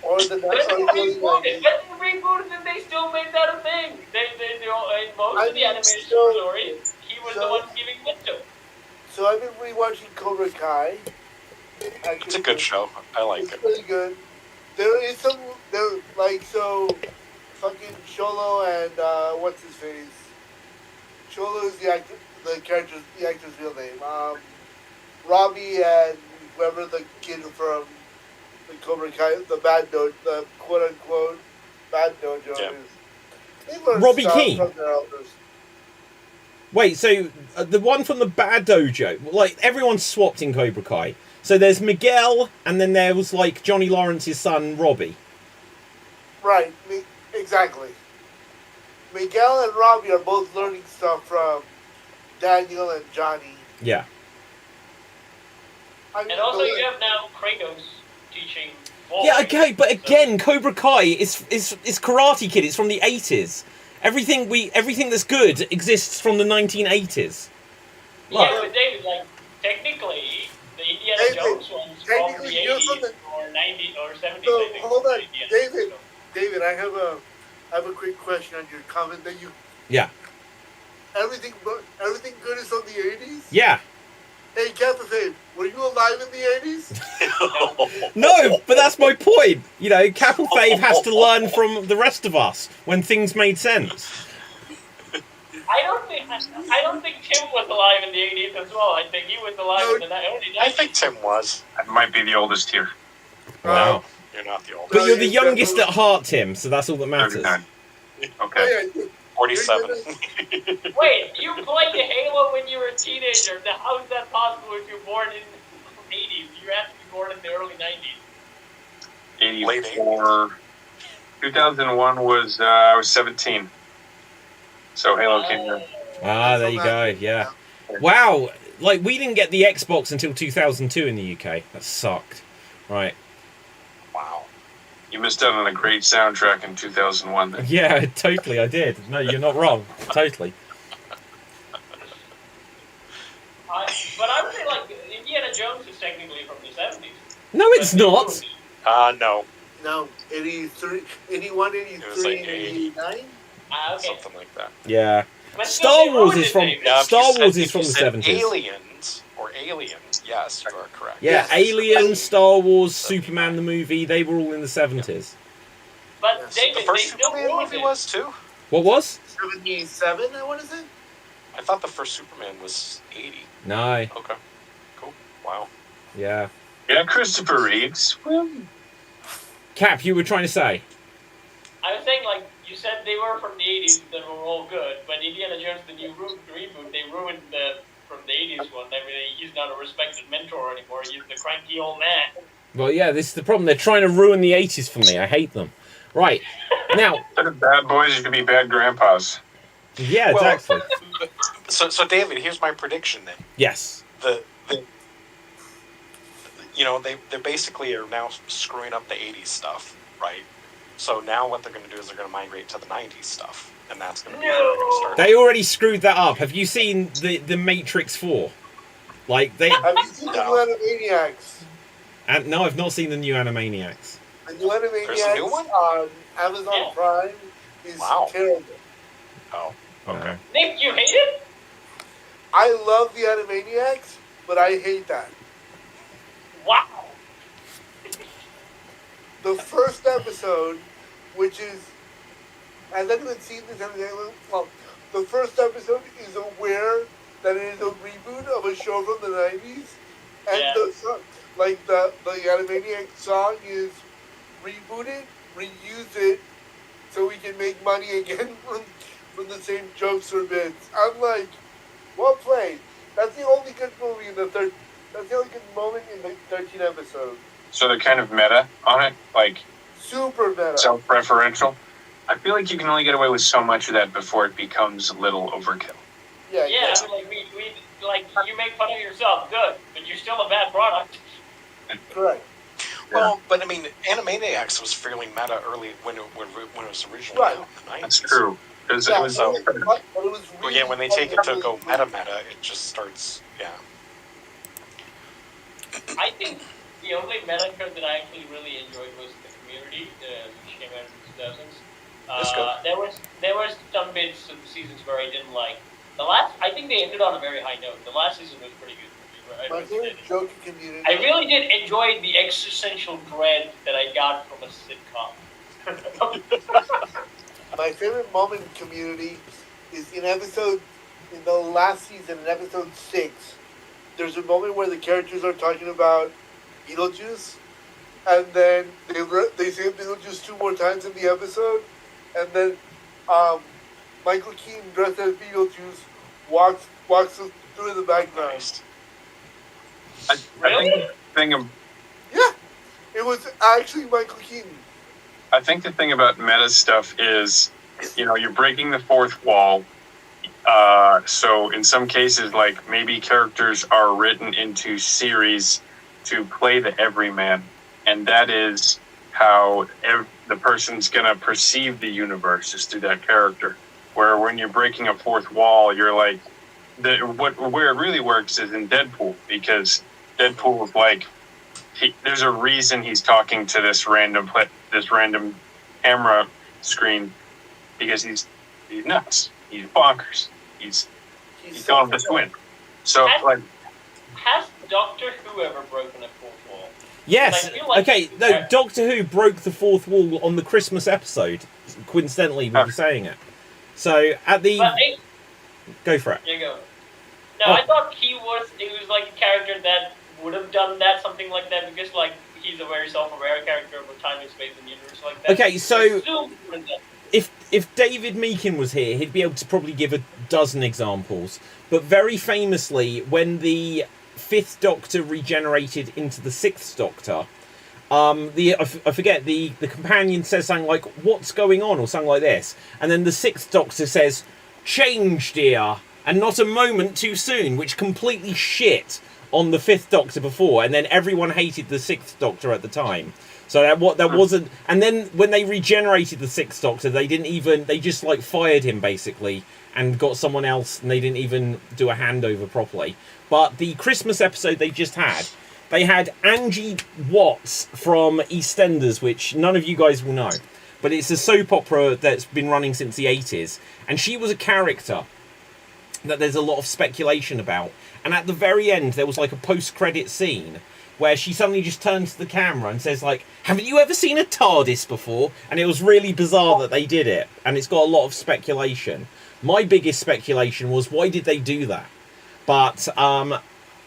Or the But next they one. rebooted and they still made that a thing. They all, in most of the animated stories, he was the one giving it to. So I've been rewatching Cobra Kai. It's a good show. I like It's it. pretty good. There is some fucking Cholo and what's his face? Cholo is the actor's real name. Robbie and whoever the kid from the Cobra Kai, the quote unquote bad dojo Yeah. is. They learn Robbie stuff Keane. from their elders. Wait, so the one from the Bad Dojo, like everyone's swapped in Cobra Kai. So there's Miguel, and then there was like Johnny Lawrence's son, Robbie. Right, exactly. Miguel and Robbie are both learning stuff from Daniel and Johnny. Yeah. I mean, And also you have now Kratos teaching boys. Yeah, okay, but again, Cobra Kai is Karate Kid. It's from the 80s. Everything that's good exists from the 1980s. Yeah, but David, like, technically, the Indiana Jones one's from the 80s or 90s or 70s, So, I think. hold on, Indiana Jones. David, I have a quick question on your comment that you Yeah. everything good is from the 80s. Yeah. Hey, Captain, were you alive in the 80s? No, but that's my point. You know, Capital Fave has to learn from the rest of us when things made sense. I don't think Tim was alive in the 80s as well. I think he was alive in the early 90s. I think Tim was. I might be the oldest here. Wow. You're not the oldest. But you're the youngest at heart, Tim, so that's all that matters. 39. Okay. Yeah, 47. Wait, you played Halo when you were a teenager. Now, how is that possible if you're born in the 80s? You have to be born in the early 90s. Late 84. 2001 was, I was 17. So Halo came in. Ah, there you go, yeah. Wow, like, we didn't get the Xbox until 2002 in the UK. That sucked. Right. Wow. You missed out on a great soundtrack in 2001 then. Yeah, totally, I did. No, you're not wrong. Totally. But I would say, like, Indiana Jones is technically from the 70s. No, it's not. No. No, 83, 81, It was 83, like 89? Okay. Something like that. Yeah. But Star still, Wars they is from ruined it, Now, if Star you said- Wars if is from you the said 70s. Aliens, yes, you are correct. Yeah, Yes. Alien, Star Wars, Superman the movie, they were all in the 70s. But Yes. David, The they first still Superman ruined movie it. was too? What was? 77, I want to say? I thought the first Superman was 80. No. Okay. Cool. Wow. Yeah. Yeah, Christopher Reeves. Cap, you were trying to say? I was saying, like, you said they were from the 80s that were all good, but Indiana Jones, the new reboot, they ruined from the 80s one. I mean, he's not a respected mentor anymore. He's the cranky old man. Well, yeah, this is the problem. They're trying to ruin the 80s for me. I hate them. Right. Now, Instead of bad boys, you could be bad grandpas. yeah, Well- exactly. So David, here's my prediction then. Yes. They basically are now screwing up the 80s stuff, right? So now what they're going to do is they're going to migrate to the 90s stuff, and that's going to be where they're going to start. They already screwed that up. Have you seen the Matrix 4? Like, they... Have you seen the No. new Animaniacs? And, no, I've not seen the new Animaniacs. The new Animaniacs There's a new one? on Amazon Yeah. Prime is Wow. terrible. Oh, okay. Nick, you hate it? I love the Animaniacs, but I hate that. Wow. The first episode, which is, I've not even seen this episode. Well, the first episode is aware that it is a reboot of a show from the 90s, and Yeah. the song, like the Animaniacs song is rebooted, reused it so we can make money again from the same jokes or bits. I'm like, well played. That's the only good movie in the third. That's the only good moment in the 13 episode. So they're kind of meta on it, like Super meta. self-referential. I feel like you can only get away with so much of that before it becomes a little overkill. Yeah, Yeah, exactly. I mean, we like you make fun of yourself, good, but you're still a bad product. Correct. Well, but I mean, Animaniacs was fairly meta early when it was originally Right. out in the 90s. That's true. Because Yeah, it was but it was Well, really yeah, when they take it to go fundamentally meta, it just starts, yeah. I think the only meta show that I actually really enjoyed was The Community, which came out in the 2000s. That's good. There was some bits of the seasons where I didn't like. I think they ended on a very high note. The last season was pretty good for me. My favorite joke in Community. I really did enjoy the existential dread that I got from a sitcom. My favorite moment in Community is in the last season, in episode 6. There's a moment where the characters are talking about Beetlejuice, and then they say Beetlejuice 2 more times in the episode, and then Michael Keaton dressed as Beetlejuice walks through in the background. Nice. I think the thing of Yeah, it was actually Michael Keaton. I think the thing about meta stuff is, you're breaking the fourth wall. So in some cases, like maybe characters are written into series to play the everyman, and that is how the person's gonna perceive the universe is through that character. Where when you're breaking a fourth wall, you're like, where it really works is in Deadpool, because Deadpool is like, there's a reason he's talking to this random camera screen, because he's nuts. He's bonkers. He's going to twin. So Has Doctor Who ever broken a fourth wall? Yes. Okay. No. Doctor Who broke the fourth wall on the Christmas episode. Coincidentally, we were saying it. So at the go for it. You go. No, I thought he was like a character that would have done that, something like that, because like he's a very self-aware character of time and space and universe like that. Okay, so if David Meakin was here, he'd be able to probably give a dozen examples. But very famously, when the Fifth Doctor regenerated into the Sixth Doctor, I forget, the companion says something like, "What's going on?" or something like this, and then the Sixth Doctor says, "Change, dear, and not a moment too soon," which completely shit on the Fifth Doctor before, and then everyone hated the Sixth Doctor at the time. So that wasn't. And then when they regenerated the Sixth Doctor, they just like fired him basically and got someone else, and they didn't even do a handover properly. But the Christmas episode they just had, they had Angie Watts from EastEnders, which none of you guys will know, but it's a soap opera that's been running since the 80s, and she was a character that there's a lot of speculation about. And at the very end, there was like a post-credit scene where she suddenly just turns to the camera and says like, "Haven't you ever seen a TARDIS before?" And it was really bizarre that they did it, and it's got a lot of speculation. My biggest speculation was, why did they do that? But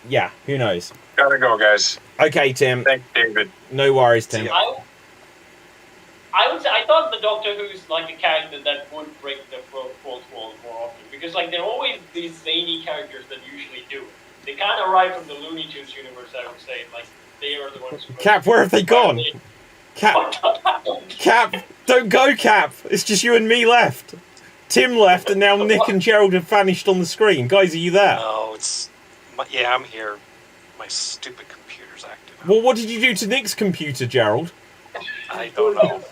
yeah, who knows? Gotta go, guys. Okay, Tim. Thanks, David. No worries, Tim. I would say I thought the Doctor Who's like a character that would break the fourth wall more often, because like they're always these zany characters that usually do it. They kind of arrive from the Looney Tunes universe, I would say. Like they are the ones. Cap, where have they gone? Cap, don't go, Cap. It's just you and me left. Tim left, and now Nick and Gerald have vanished on the screen. Guys, are you there? No, yeah, I'm here. My stupid computer's active. Well, what did you do to Nick's computer, Gerald? I don't know.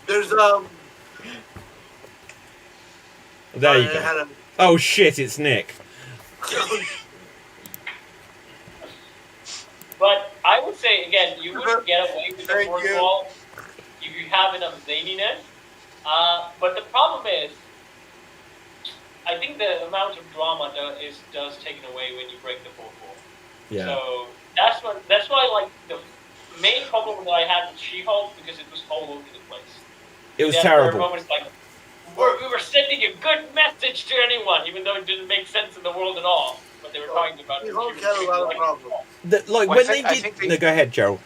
There's There you go. Oh shit, it's Nick. But I would say again, you wouldn't get away with the fourth wall if you have enough zaniness. But the problem is, I think the amount of drama does taken away when you break the fourth wall. Yeah. So that's why like the main problem that I had with She-Hulk, because it was all over the place. It was terrible. There were moments like we were sending a good message to anyone, even though it didn't make sense in the world at all. But they were talking about. She-Hulk had a lot of problems. When they did. No, go ahead, Gerald.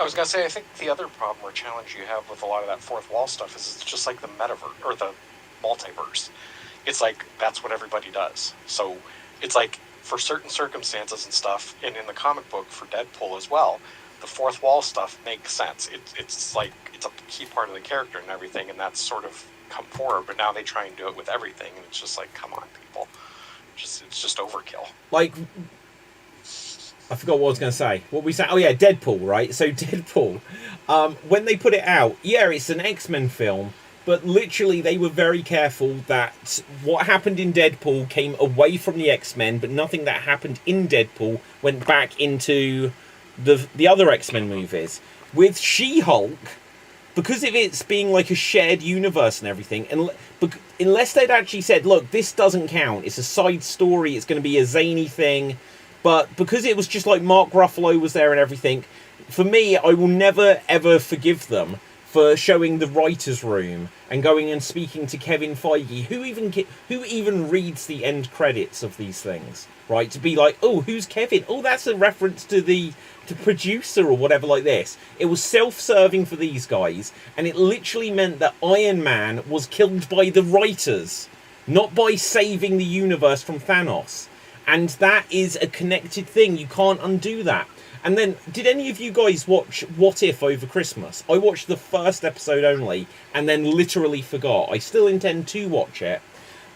I was gonna say, I think the other problem or challenge you have with a lot of that fourth wall stuff is it's just like the metaverse or the multiverse. It's like that's what everybody does. So it's like for certain circumstances and stuff, and in the comic book for Deadpool as well, the fourth wall stuff makes sense. It's like it's a key part of the character and everything, and that's sort of come forward. But now they try and do it with everything, and it's just like, come on, people, it's just overkill. Like, I forgot what I was going to say. What we say? Oh yeah, Deadpool, right? So Deadpool, when they put it out, yeah, it's an X-Men film, but literally they were very careful that what happened in Deadpool came away from the X-Men, but nothing that happened in Deadpool went back into the other X-Men movies. With She-Hulk, because of its being like a shared universe and everything, and unless they'd actually said, look, this doesn't count, it's a side story, it's going to be a zany thing, but because it was just like Mark Ruffalo was there and everything, for me, I will never ever forgive them for showing the writer's room and going and speaking to Kevin Feige, who even reads the end credits of these things, right? To be like, oh, who's Kevin? Oh, that's a reference to the producer or whatever like this. It was self-serving for these guys, and it literally meant that Iron Man was killed by the writers, not by saving the universe from Thanos. And that is a connected thing. You can't undo that. And then, did any of you guys watch What If over Christmas? I watched the first episode only, and then literally forgot. I still intend to watch it.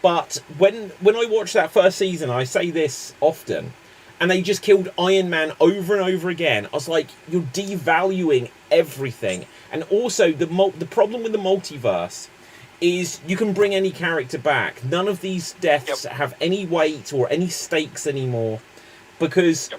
But when I watched that first season, I say this often, and they just killed Iron Man over and over again. I was like, you're devaluing everything. And also, the problem with the multiverse is you can bring any character back. None of these deaths have any weight or any stakes anymore, because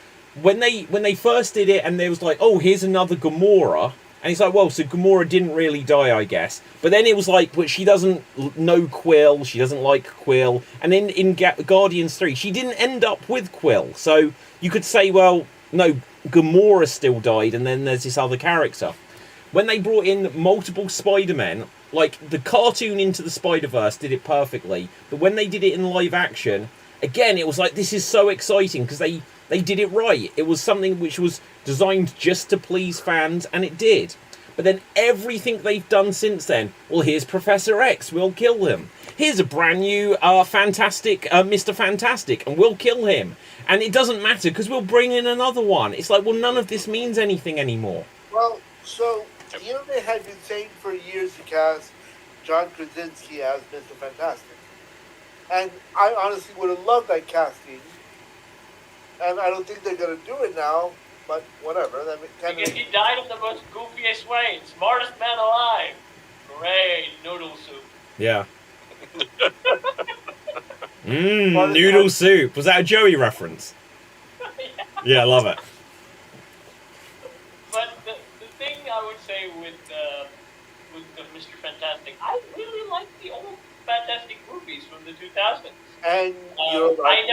when they first did it and there was like, oh, here's another Gamora, and it's like, well, so Gamora didn't really die, I guess. But then it was like, but she doesn't know Quill, she doesn't like Quill, and in Guardians 3, she didn't end up with Quill. So you could say, well, no, Gamora still died, and then there's this other character. When they brought in multiple Spider-Men, like the cartoon Into the Spider-Verse did it perfectly, but when they did it in live action, again, it was like, this is so exciting because they did it right. It was something which was designed just to please fans, and it did. But then everything they've done since then, well, here's Professor X, we'll kill him. Here's a brand new fantastic Mr. Fantastic, and we'll kill him. And it doesn't matter because we'll bring in another one. It's like, well, none of this means anything anymore. Well, so, you know, they had been saying for years to cast John Krasinski as Mr. Fantastic. And I honestly would have loved that casting. And I don't think they're going to do it now, but whatever. Because he died in the most goofiest way. Smartest man alive. Great noodle soup. Yeah. Noodle soup. Was that a Joey reference? Yeah, I love it. But the thing I would say with the Mr. Fantastic, I really like the old Fantastic movies from the 2000s. And you're right.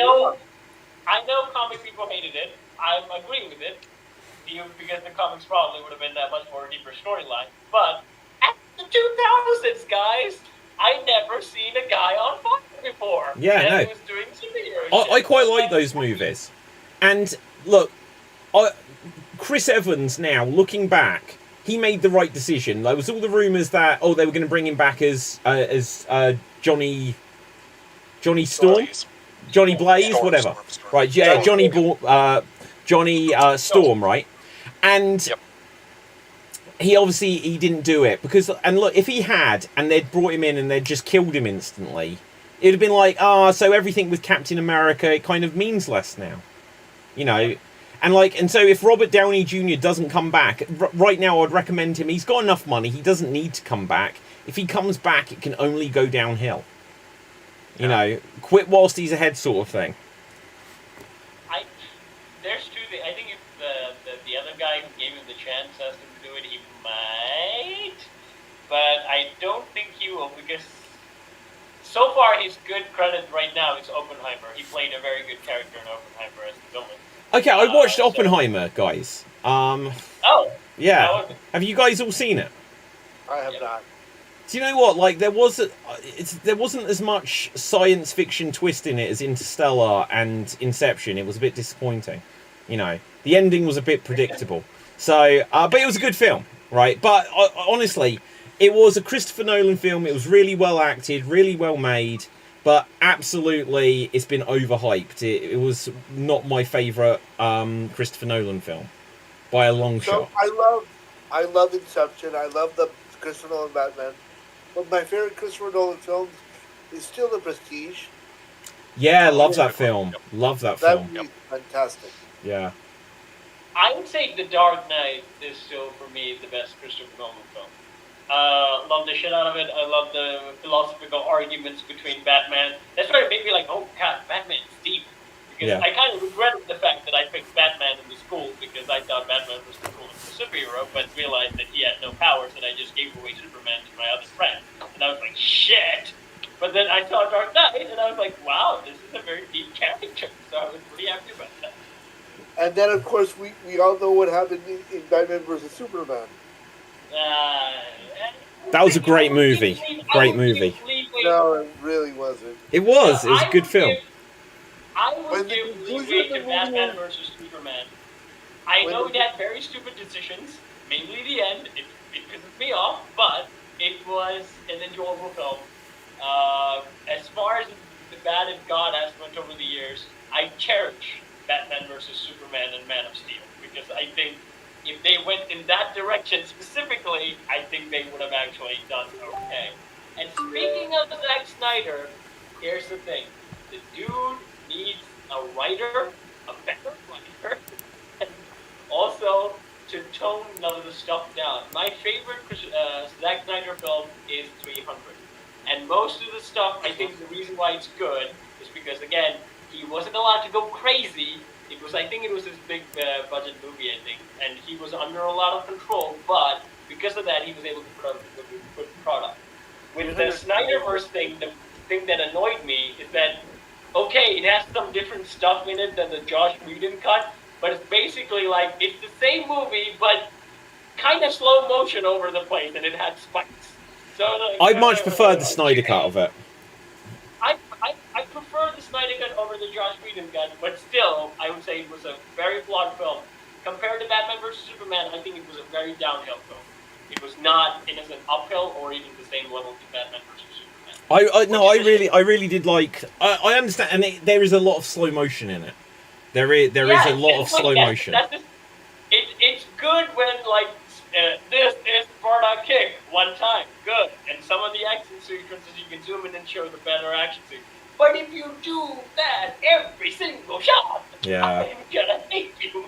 I know comic people hated it. I'm agreeing with it, even because the comics probably would have been that much more deeper storyline. But at the 2000s, guys, I never seen a guy on fire before. Yeah, no. He was doing superhero I quite like those movies. And look, Chris Evans now, looking back, he made the right decision. There was all the rumours that, oh, they were going to bring him back as Johnny Storm? Johnny Blaze, whatever. Right, yeah, Johnny Storm, right? And he didn't do it because, and look, if he had and they'd brought him in and they'd just killed him instantly, it'd have been like, so everything with Captain America, it kind of means less now, you know. And so if Robert Downey Jr. doesn't come back right now, I'd recommend him. He's got enough money; he doesn't need to come back. If he comes back, it can only go downhill. You know, quit whilst he's ahead, sort of thing. There's two things. I think if the other guy who gave him the chance has to do it, he might. But I don't think he will, because so far his good credit right now is Oppenheimer. He played a very good character in Oppenheimer as the villain. Okay, I watched Oppenheimer, guys. Oh. Yeah. Have you guys all seen it? I have not. Do you know what? Like, there wasn't as much science fiction twist in it as Interstellar and Inception. It was a bit disappointing. You know, the ending was a bit predictable. So, but it was a good film, right? But honestly, it was a Christopher Nolan film. It was really well acted, really well made, but absolutely, it's been overhyped. It was not my favourite Christopher Nolan film by a long shot. I love Inception. I love the Christopher Nolan Batman. But my favorite Christopher Nolan films is still The Prestige. Yeah, love that film. Love that film. That movie is fantastic. Yeah. I would say The Dark Knight is still, for me, the best Christopher Nolan film. Love the shit out of it. I love the philosophical arguments between Batman. That's why it made me like, oh god, Batman's deep. Because I kind of regretted the fact that I picked Batman in the school because I thought Batman was the coolest superhero, but realized that he had no powers and I just gave away Superman to my other friend. And I was like, shit! But then I saw Dark Knight and I was like, wow, this is a very deep character. So I was pretty happy about that. And then, of course, we all know what happened in Batman vs. Superman. That was a great movie. Great movie. No, it really wasn't. It was. It was a good film. I would give leeway to Batman vs. Superman. I know he had very stupid decisions, mainly the end. It pisses me off, but it was an enjoyable film. As far as the bad and God has went over the years, I cherish Batman vs. Superman and Man of Steel, because I think if they went in that direction specifically, I think they would have actually done okay. And speaking of Zack Snyder, here's the thing. The dude needs a writer, a better writer, and also to tone none of the stuff down. My favorite Zack Snyder film is 300. And most of the stuff, I think the reason why it's good is because, again, he wasn't allowed to go crazy. I think it was his big budget movie, I think, and he was under a lot of control, but because of that, he was able to put out a good product. With the Snyderverse thing, the thing that annoyed me is that, okay, it has some different stuff in it than the Josh Whedon cut, but it's basically like, it's the same movie, but kind of slow motion over the place, and it had spikes. So I'd much prefer the Snyder cut of it. I prefer the Snyder cut over the Josh Whedon cut, but still, I would say it was a very flawed film. Compared to Batman vs. Superman, I think it was a very downhill film. It was not, it is an uphill or even the same level to Batman vs. Superman. I really did like. I understand, and there is a lot of slow motion in it. There is a lot of slow motion. It's good when like this is Sparta kick one time, good, and some of the action sequences you can zoom in and show the better action sequences. But if you do that every single shot, I'm gonna hate you.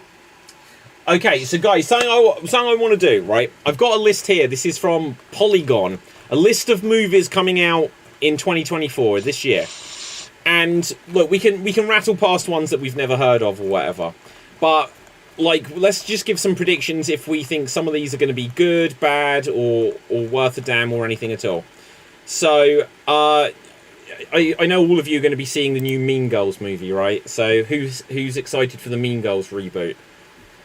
Okay, so guys, something I want to do, right? I've got a list here. This is from Polygon, a list of movies coming out in 2024 this year. And look, we can rattle past ones that we've never heard of or whatever. But like, let's just give some predictions if we think some of these are going to be good, bad, or worth a damn or anything at all. So, I know all of you are going to be seeing the new Mean Girls movie, right? So who's excited for the Mean Girls reboot?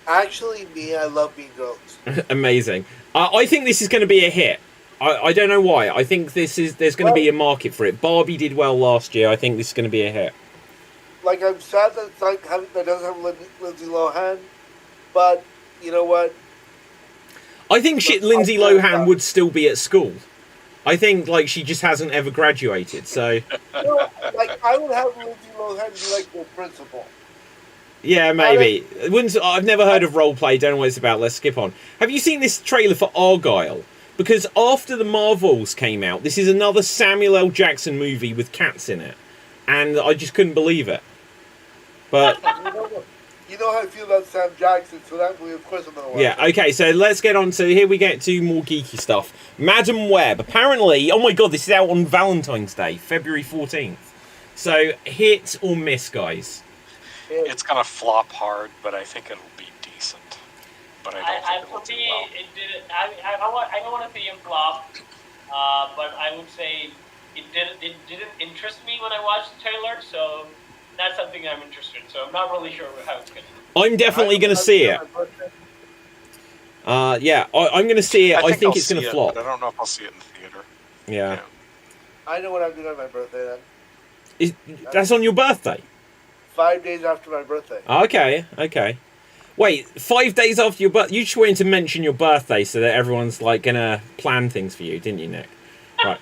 Actually, me, I love Mean Girls. Amazing. I think this is going to be a hit. I don't know why. I think there's going to be a market for it. Barbie did well last year. I think this is going to be a hit. Like, I'm sad that it's like that doesn't have Lindsay Lohan, but you know what? I think Lindsay Lohan would still be at school. I think like she just hasn't ever graduated. So, you know, like I would have Lindsay Lohan be like the principal. Yeah, maybe. I've never heard of roleplay. Don't know what it's about. Let's skip on. Have you seen this trailer for Argyle? Because after the Marvels came out, this is another Samuel L. Jackson movie with cats in it, and I just couldn't believe it. But you know how I feel about Sam Jackson, so that movie, of course, I'm gonna watch. Yeah. Okay. So let's get on to here. We get to more geeky stuff. Madam Web. Apparently, oh my god, this is out on Valentine's Day, February 14th. So hit or miss, guys. It's gonna flop hard, but I think it'll be decent. But I don't think it'll do well. I don't want to see him flop, but I would say it didn't interest me when I watched the trailer, so that's something I'm interested in. So I'm not really sure how it's going to be. I'm definitely going to see it. Yeah, I'm going to see it. I think it's going to flop. But I don't know if I'll see it in the theater. Yeah. I know what I'm doing on my birthday then. That's on your birthday? 5 days after my birthday. Okay. Wait, 5 days after your birthday? You just wanted to mention your birthday so that everyone's like gonna plan things for you, didn't you, Nick? Right.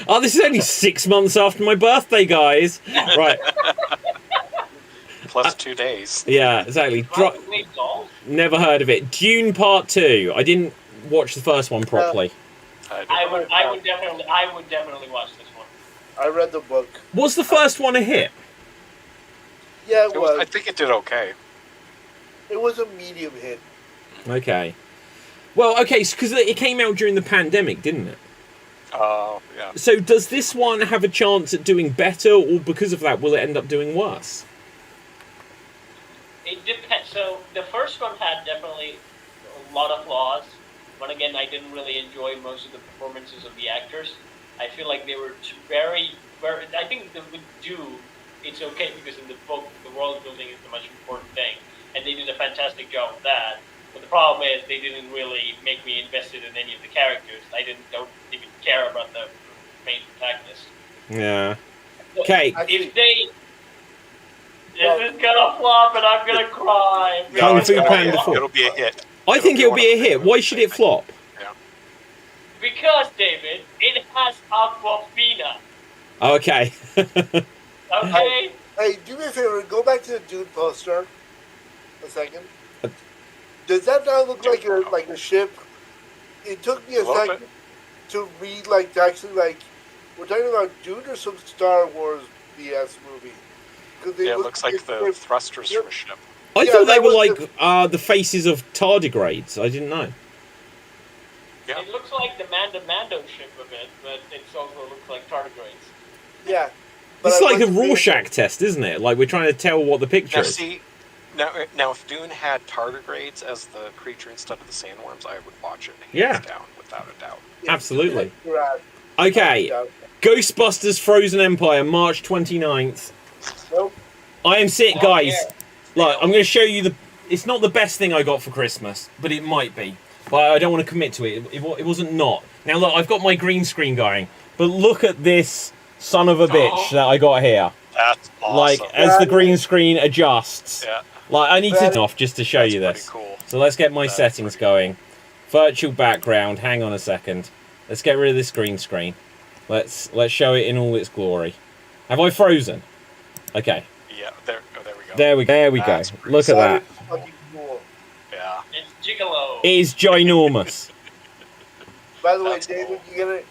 Oh, this is only 6 months after my birthday, guys. Right. Plus 2 days. Yeah, exactly. Wait, dolls? Never heard of it. Dune Part 2. I didn't watch the first one properly. I would definitely watch this one. I read the book. Was the first one a hit? Yeah, it was. I think it did okay. It was a medium hit. Okay. Well, okay, because it came out during the pandemic, didn't it? Oh, yeah. So does this one have a chance at doing better, or because of that, will it end up doing worse? It depends. So the first one had definitely a lot of flaws, but again, I didn't really enjoy most of the performances of the actors. I feel like they were very. I think with Dune, it's okay because in the book, the world building is the most important thing, and they did a fantastic job of that. But the problem is they didn't really make me invested in any of the characters. I don't even care about the main protagonist. Yeah. Okay. If they... This is gonna flop and I'm gonna cry. Kung Fu Panda 4. It'll be a hit. I think it'll be a hit. Why should it flop? Yeah. Because, David, it has Aquafina. Okay. Okay? Hey, do me a favor. Go back to the Dune poster. A second. Does that not look like a ship? It took me a second to read, to actually, we're talking about Dune or some Star Wars BS movie? Yeah, it looks like the thrusters from a ship. I thought they were like the faces of tardigrades. I didn't know. Yeah. It looks like the Mando ship a bit, but it also looks like tardigrades. Yeah. It's like a Rorschach test, isn't it? Like we're trying to tell what the picture is. See, now if Dune had tardigrades as the creature instead of the sandworms, I would watch it hands down, without a doubt. Absolutely. Okay. Ghostbusters Frozen Empire, March 29th. Nope. I am sick, guys. Look, I'm going to show you it's not the best thing I got for Christmas, but it might be. But I don't want to commit to it. It wasn't not. Now look, I've got my green screen going, but look at this son of a bitch that I got here. That's awesome. Like, as the green screen adjusts. Yeah. Like, I need to turn off just to show you this. Cool. So let's get my settings going. Virtual background. Hang on a second. Let's get rid of this green screen. Let's show it in all its glory. Have I frozen? Okay. Yeah. There we go. There we go. Look at that. Yeah. It's gigolo. It is ginormous. By the way, David,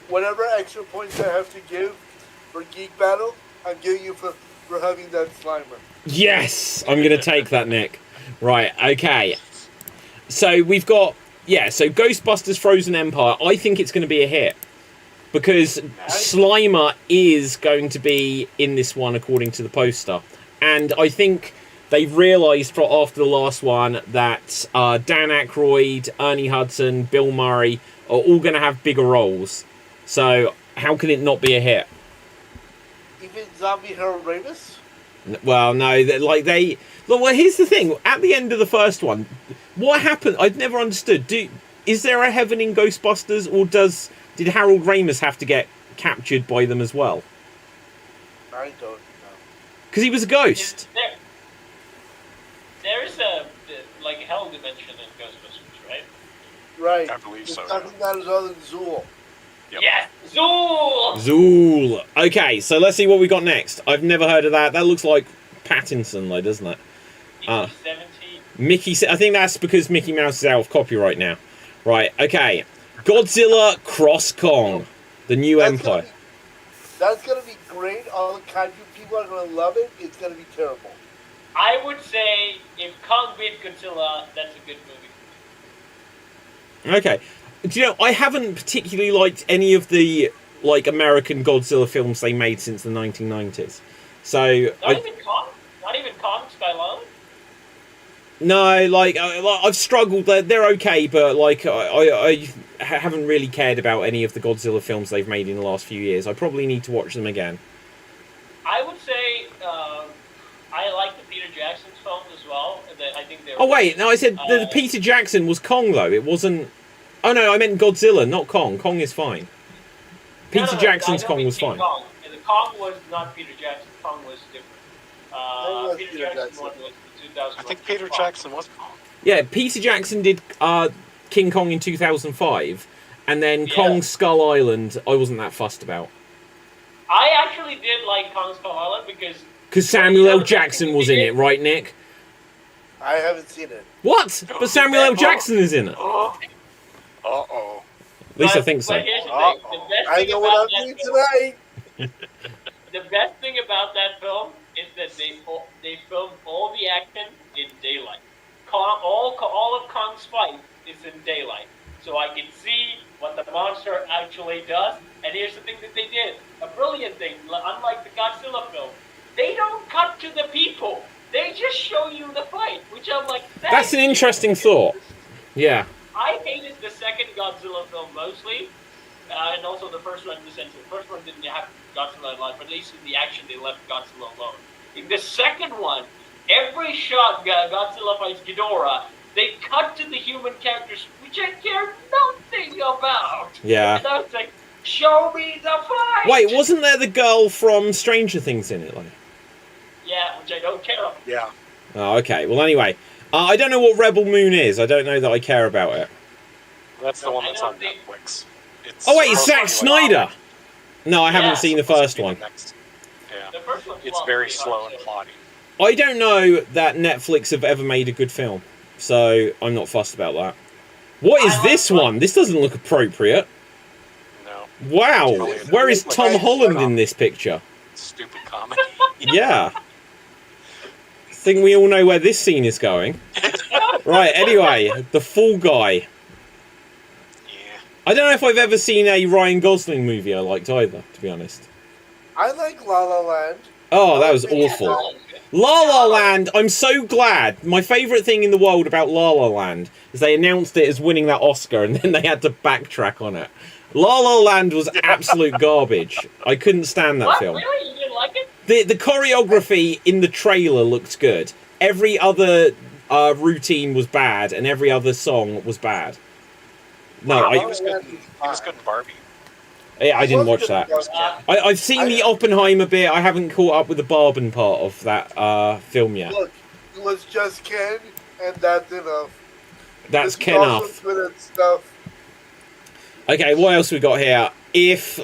whatever extra points I have to give for Geek Battle, I'm giving you for having that Slimer. Yes! I'm going to take that, Nick. Right, okay. So we've got... Yeah, so Ghostbusters Frozen Empire, I think it's going to be a hit. Because Slimer is going to be in this one, according to the poster. And I think they've realised after the last one that Dan Aykroyd, Ernie Hudson, Bill Murray are all going to have bigger roles. So how can it not be a hit? Even Zombie Harold Ramis? Well, no, well, here's the thing. At the end of the first one, what happened? I've never understood. Is there a heaven in Ghostbusters, or did Harold Ramis have to get captured by them as well? I don't know. Because he was a ghost. There is a hell dimension in Ghostbusters, right? Right. I believe so. Nothing matters other than Zool. Yep. Yes, Zool! Zool. Okay, so let's see what we got next. I've never heard of that. That looks like Pattinson, though, doesn't it? Mickey 17. I think that's because Mickey Mouse is out of copyright now. Right, okay. Godzilla Cross Kong, the new Empire. That's going to be great. All the kaiju people are going to love it. It's going to be terrible. I would say if Kong beat Godzilla, that's a good movie. Okay. Do you know, I haven't particularly liked any of the American Godzilla films they made since the 1990s. So Not even Kong Skull No, I've struggled. They're okay, but I haven't really cared about any of the Godzilla films they've made in the last few years. I probably need to watch them again. I would say I like the Peter Jackson's films as well. I think they're. Oh wait, no, I said the Peter Jackson was Kong though. It wasn't. Oh no, I meant Godzilla, not Kong. Kong is fine. Peter Jackson's Kong was fine. Kong. The Kong was not Peter Jackson. Kong was different. Peter Jackson's one was 2000. I think Peter Jackson was. Yeah, Peter Jackson did King Kong in 2005, and then Yeah. Kong Skull Island. I wasn't that fussed about I actually did like Kong Skull Island because Samuel L. Jackson was in it, right, Nick? I haven't seen it. What? But Samuel L. Jackson is in it. Uh-oh. At least I think so. But here's the thing. The best I thing know about what I'm that doing film, tonight. the best thing about that film is that they filmed all the action in daylight. All of Kong's fight is in daylight, so I can see what the monster actually does. And here's the thing that they did: a brilliant thing. Unlike the Godzilla film, they don't cut to the people; they just show you the fight. Which I'm like, That's an interesting thought. Yeah. I hated the second Godzilla film mostly, and also the first one in the sense that the first one didn't have Godzilla in life, but at least in the action they left Godzilla alone. In the second one, every shot Godzilla fights Ghidorah, they cut to the human characters, which I care nothing about. Yeah. And I was like, show me the fight! Wait, wasn't there the girl from Stranger Things in it? Like? Yeah, which I don't care about. Yeah. Oh, okay. Well, anyway, I don't know what Rebel Moon is. I don't know that I care about it. That's the one that's on I don't think- Netflix. It's Oh, wait, it's supposed Zack to be like- Snyder. No, I haven't Yeah, seen the supposed to first be the one. next- Yeah. The first one's It's long, very pretty slow hard, and so- plotty. I don't know that Netflix have ever made a good film, so I'm not fussed about that. What is I like this one. one? This doesn't look appropriate. No. Wow, where is Tom Holland in this picture? Stupid comedy. Yeah. I think we all know where this scene is going. Right, anyway, The Fall Guy. Yeah. I don't know if I've ever seen a Ryan Gosling movie I liked either, to be honest. I like La La Land. Oh, that was awful. La La Land, I'm so glad. My favourite thing in the world about La La Land is they announced it as winning that Oscar and then they had to backtrack on it. La La Land was absolute garbage. I couldn't stand that What? film. Really? You didn't like it? The choreography in the trailer looked good. Every other routine was bad and every other song was bad. No, He I, was good. He was good in Barbie. I didn't watch that. I've seen the Oppenheimer bit. I haven't caught up with the Barben part of that film yet. Look, it was just Ken, and that's enough. That's This is Ken also off. good at stuff. Okay, what else we got here?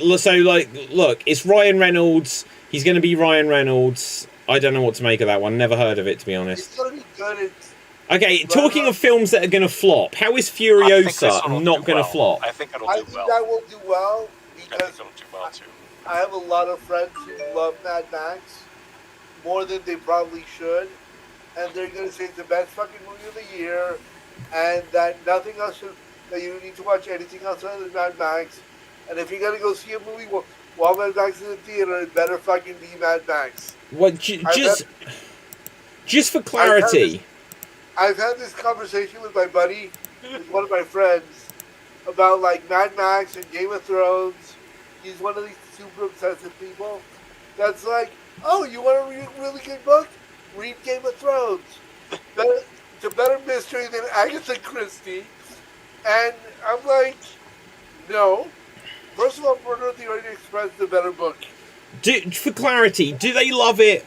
Look, it's Ryan Reynolds. He's going to be Ryan Reynolds. I don't know what to make of that one. Never heard of it, to be honest. It's gonna be good. It's Okay, talking of films that are going to flop, how is I think this one Furiosa will not do going to well. flop? I think it'll I do think well. that will do well I think because it'll do well too. I have a lot of friends who love Mad Max more than they probably should, and they're gonna say it's the best fucking movie of the year, and that nothing else that you need to watch anything else other than Mad Max. And if you're gonna go see a movie while Mad Max is in the theater, it better fucking be Mad Max. What? Just for clarity. I've had this conversation with my buddy, with one of my friends, about like Mad Max and Game of Thrones. He's one of these super obsessive people that's like, oh, you want to read a really good book? Read Game of Thrones. It's a better mystery than Agatha Christie. And I'm like, no. First of all, Murder of the Orient Express is a better book. For clarity, do they love it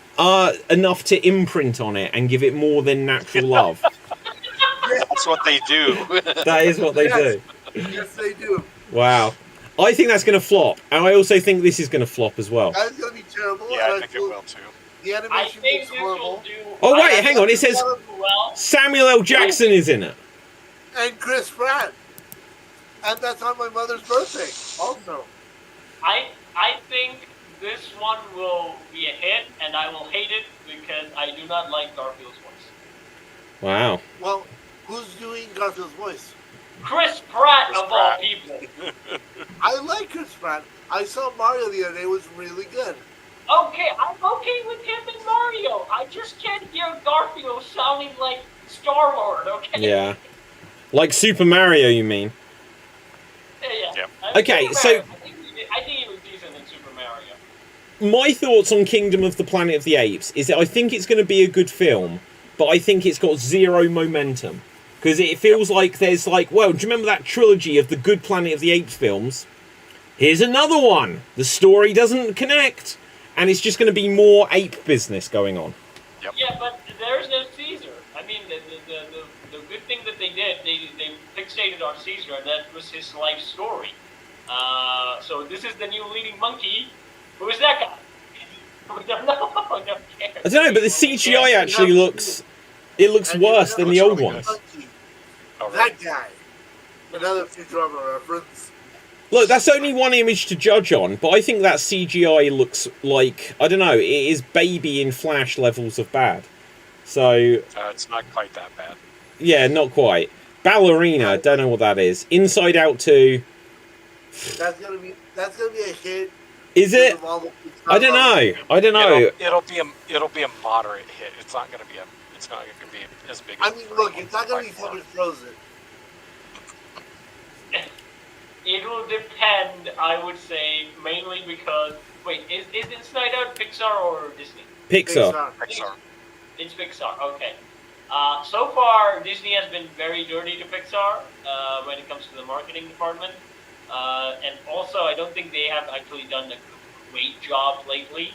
enough to imprint on it and give it more than natural love? That's what they do. That is what they Yes. do. Yes, they do. Wow. I think that's going to flop, and I also think this is going to flop as well. That's going to be terrible. Yeah, I and think it feel will too. The I animation think looks this will horrible. do. Oh, wait, I hang on. It says think this will do well. Samuel L. Jackson is in it. And Chris Pratt. And that's on my mother's birthday, also. I think this one will be a hit, and I will hate it because I do not like Garfield's voice. Wow. Well, who's doing Garfield's voice? Chris Pratt Chris of all Pratt. people. I like Chris Pratt. I saw Mario the other day. It was really good. Okay, I'm okay with him and Mario. I just can't hear Garfield sounding like Star-Lord, okay? Yeah. Like Super Mario, you mean? Yeah. Yep. Okay, Super so- Mario, I think he was decent in Super Mario. My thoughts on Kingdom of the Planet of the Apes is that I think it's going to be a good film, but I think it's got zero momentum. Because it feels like there's like, well, do you remember that trilogy of the good Planet of the Apes films? Here's another one. The story doesn't connect, and it's just going to be more ape business going on. Yeah, but there's no Caesar. that they did, they fixated on Caesar, and that was his life story. So this is the new leading monkey. Who is that guy? We don't know. No one cares. I don't know, but the CGI actually looks worse than the old ones. That guy. Another Futurama reference. Look, that's only one image to judge on, but I think that CGI looks like, I don't know, it is baby in Flash levels of bad. So it's not quite that bad. Yeah, not quite. Ballerina, don't know what that is. Inside Out 2. That's gonna be a hit. Is it? I don't know. It'll be a moderate hit. It's not gonna be as big. I mean, look, it's not gonna be fucking Frozen. It will depend, I would say, mainly because wait, is Inside Out Pixar or Disney? Pixar. It's Pixar. Okay. So far, Disney has been very dirty to Pixar when it comes to the marketing department. And also, I don't think they have actually done a great job lately.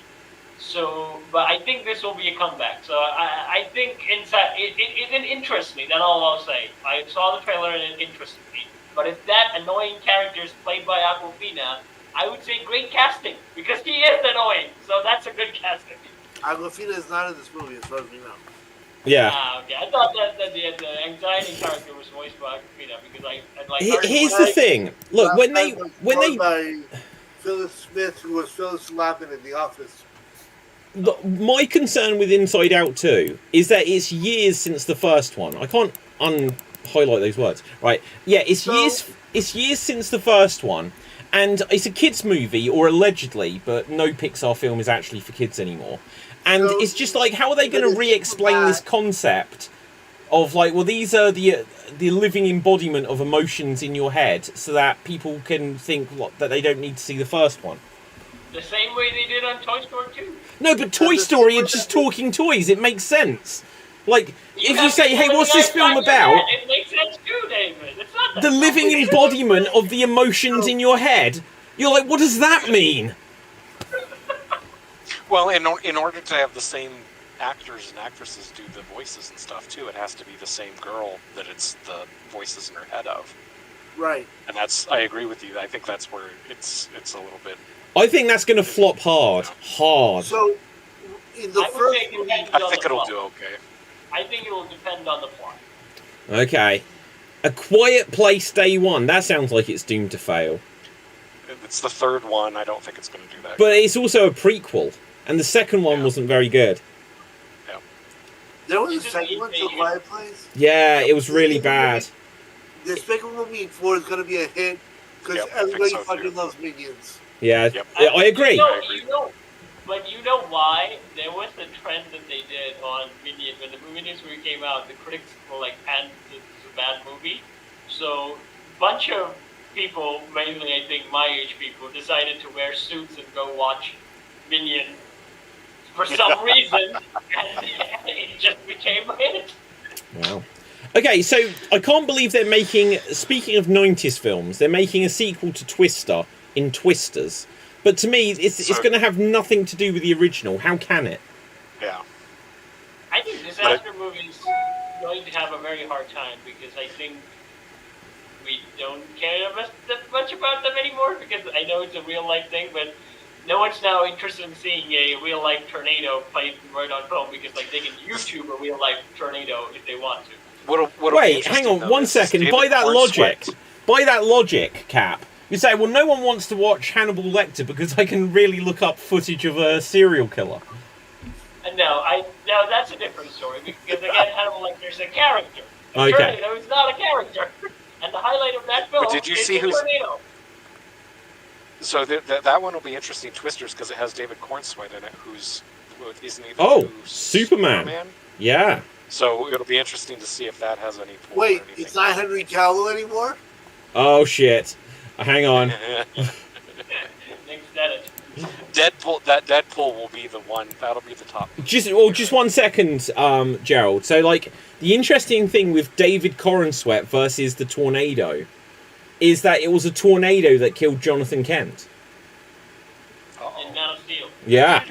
So, but I think this will be a comeback. So I think it interests me. That's all I'll say. I saw the trailer and it interested me. But if that annoying character is played by Awkwafina, I would say great casting because he is annoying. So that's a good casting. Awkwafina is not in this movie, as far as we know. Yeah. Okay. I thought that the anxiety character was voiced by Awkwafina because I like. Here's the thing. Look, when they by Phyllis Smith, who was Phyllis Lapin in The Office. My concern with Inside Out 2 is that it's years since the first one. I can't highlight those words, right? Yeah, it's years since the first one, and it's a kids movie, or allegedly, but no Pixar film is actually for kids anymore. And it's just like, how are they going to re-explain this concept of like, well, these are the living embodiment of emotions in your head, so that people can think that they don't need to see the first one. The same way they did on Toy Story 2. No, but Toy Story are just talking toys. It makes sense. Like, if you say, hey, what's this film about? It makes sense too, David. It's not the living embodiment of the emotions in your head. You're like, what does that mean? Well, in order to have the same actors and actresses do the voices and stuff too, it has to be the same girl that it's the voices in her head of. Right. And I agree with you. I think that's where it's a little bit. I think that's going to flop hard. So, in the first movie, I think it'll do okay. I think it will depend on the plot. Okay. A Quiet Place Day 1. That sounds like it's doomed to fail. It's the third one. I don't think it's going to do that. But it's also a prequel. And the second one wasn't very good. Yeah. There was a second one to A Quiet Place? Yeah, it was really bad. The second movie 4 is going to be a hit because everybody fucking loves Minions. Yeah, I agree. But you know why? There was the trend that they did on Minions. When the Minions movie came out, the critics were like, and this is a bad movie. So a bunch of people, mainly I think my age people, decided to wear suits and go watch Minions for some reason, and it just became a hit. Wow. Okay, so I can't believe they're making, speaking of 90s films, they're making a sequel to Twister in Twisters. But to me, it's going to have nothing to do with the original. How can it? Yeah. I think disaster movies going to have a very hard time because I think we don't care that much about them anymore because I know it's a real life thing, but no one's now interested in seeing a real life tornado played right on film because like they can YouTube a real life tornado if they want to. Wait, hang on one second. By that logic, Cap, you say, well, no one wants to watch Hannibal Lecter because I can really look up footage of a serial killer. No, that's a different story because again, Hannibal Lecter's a character. Okay. Tornado is not a character, and the highlight of that film is the tornado. So that one will be interesting, Twisters, because it has David Cornsweet in it, isn't he? Superman. Yeah. So it'll be interesting to see if that has any. Wait, it's not Henry Cavill anymore? Oh shit! Hang on. Deadpool will be the one. That'll be the top. Just 1 second, Gerald. So, like, the interesting thing with David Cornsweet versus the tornado is that it was a tornado that killed Jonathan Kent. In Man of Steel. Yeah.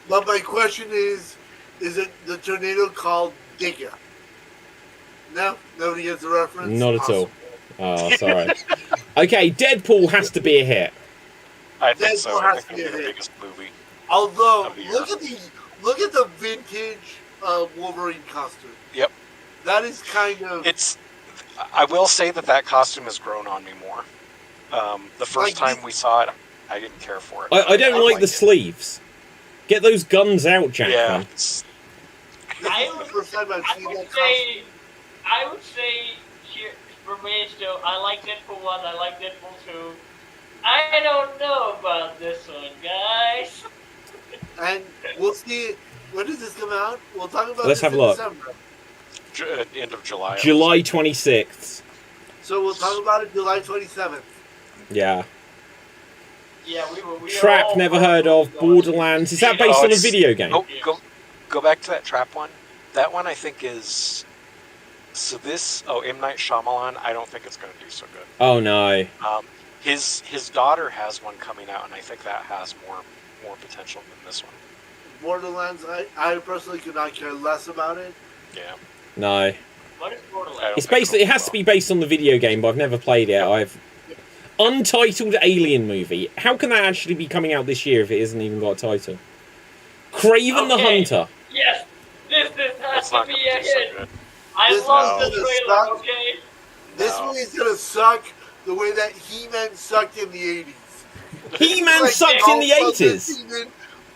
But my question is it the tornado called Digger? No, nobody gets the reference. Not at all. Awesome. Oh, sorry. Okay, Deadpool has to be a hit. I think so. Deadpool I has think to it'll be be a the hit. biggest movie. Although, Of the year. look at the vintage Wolverine costume. Yep. That is kind of. I will say that costume has grown on me more. The first Like, time we saw it, I didn't care for it. I don't like the liked it. sleeves. Get those guns out, Jack. Yeah. Man. This I is the would- first time I've I seen would that say, I would say, here, for me still, I like Deadpool 1, I like Deadpool 2. I don't know about this one, guys. costume. And we'll see. When does this come out? We'll talk about Let's this have a in look. December. End of July. July 26th. So we'll talk about it July 27th. Yeah. Yeah, we Trap, all never heard of. Borderlands. Is that based on a video game? Go back to that Trap one. That one I think is. So M. Night Shyamalan, I don't think it's going to do so good. Oh no. His daughter has one coming out, and I think that has more potential than this one. Borderlands, I personally could not care less about it. Yeah. No. What is I Borderlands? don't It's think basically, it has to be based on the video game, but I've never played it. I've untitled alien movie. How can that actually be coming out this year if it hasn't even got a title? Craven the Okay. Hunter. Yes, this has It's to not be going a to do so hit. good. I This love one's the gonna trailer, suck. okay? This No. movie's gonna suck the way that He-Man sucked in the 80s. He-Man Like sucked in the Dolph Lundgren 80s. season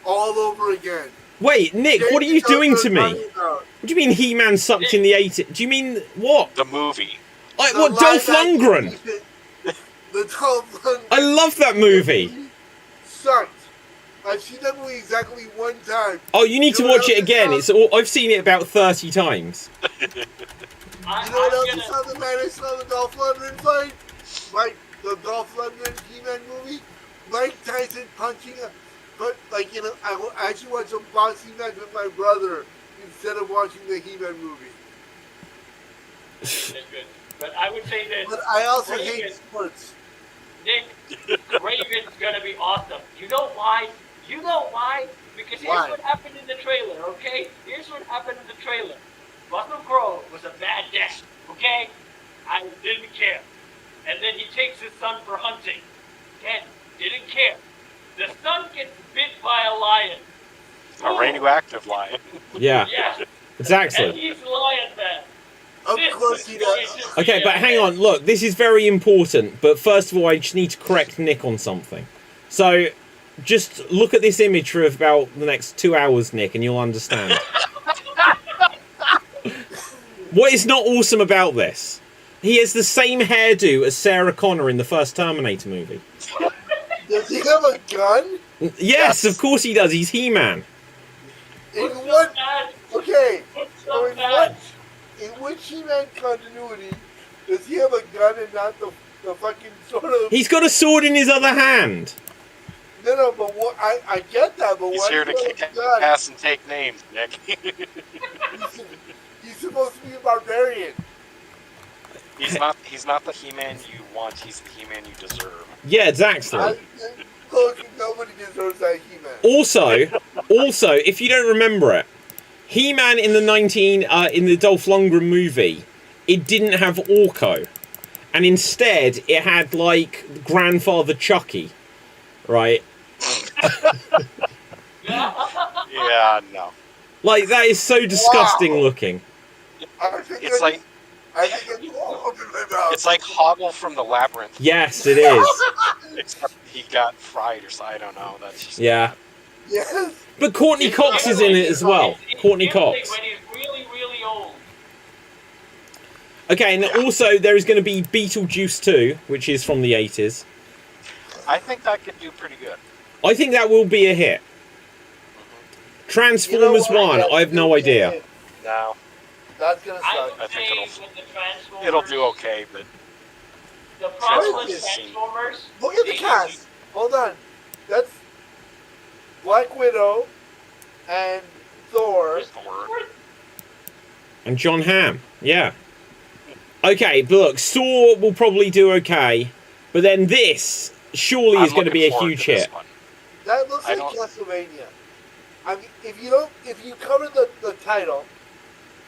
all over again. Wait, Nick, what are you James doing knows to what me? I'm talking about. What do you mean He-Man sucked in the 80s? Do you mean what? The movie. Like, The what, Dolph live action Lundgren? movie- The Dolph Lundgren I love that movie. sucked. I've seen that movie exactly one time. Oh, you need to You know watch what it else again. is It's all, I've seen it about 30 times. You know what else I'm is gonna, on the man I saw the Dolph Lundgren fight? The Dolph Lundgren He-Man movie? Mike Tyson punching a... But, like, you know, I actually watched a boxing match with my brother instead of watching the He-Man movie. it's good. But I would say this. But I also Raven, hate sports. Nick, Raven's gonna be awesome. You know why? You know why? Because here's Why? what happened in the trailer, okay? Here's what happened in the trailer. Russell Crowe was a bad dad, okay? I didn't care. And then he takes his son for hunting. Again, didn't care. The son gets bit by a lion. A radioactive lion. Yeah, Yes, and exactly. he's lion man. Of This course is he going does. to be Okay, a but hang hit. on. Look, this is very important. But first of all, I just need to correct Nick on something. So, just look at this image for about the next 2 hours, Nick, and you'll understand. What is not awesome about this? He has the same hairdo as Sarah Connor in the first Terminator movie. Does he have a gun? Yes, of course he does. He's He-Man. In What's what? up, Dad? Okay. What's So up, in Dad? In which He-Man continuity does he have a gun and not the fucking sort of... He's got a sword in his other hand. No, but what, I get that, but He's why here to does he kick have a gun? ass and take names, Nick. He's supposed to be a barbarian. He's not the He-Man you want. He's the He-Man you deserve. Yeah, exactly. Look, nobody deserves that He-Man. Also, if you don't remember it, He-Man in the Dolph Lundgren movie, it didn't have Orko, and instead it had like Grandfather Chucky, right? Yeah, no. Like that is so disgusting Wow. looking. I think It's like I think it's all over my mouth. it's like Hoggle from the Labyrinth. Yes, it is. Except he got fried or something. I don't know. That's just Yeah, Yes. but Courtney Cox is in it as well. Courtney Cox. When he's really, really old. Okay, and also there is going to be Beetlejuice 2, which is from the 80s. I think that could do pretty good. I think that will be a hit. Transformers You know what? 1, I have no idea. No, That's gonna I suck. would I think say it'll- with the Transformers, it'll do okay, but The problem with Transformers. Transformers. Look at the cast. Hold on. That's Black Widow and Thor. And John Hamm, yeah. Okay, but look, Saw will probably do okay, but then this surely is going to be a huge hit. That looks I like don't- Castlevania. I mean, if you cover the title,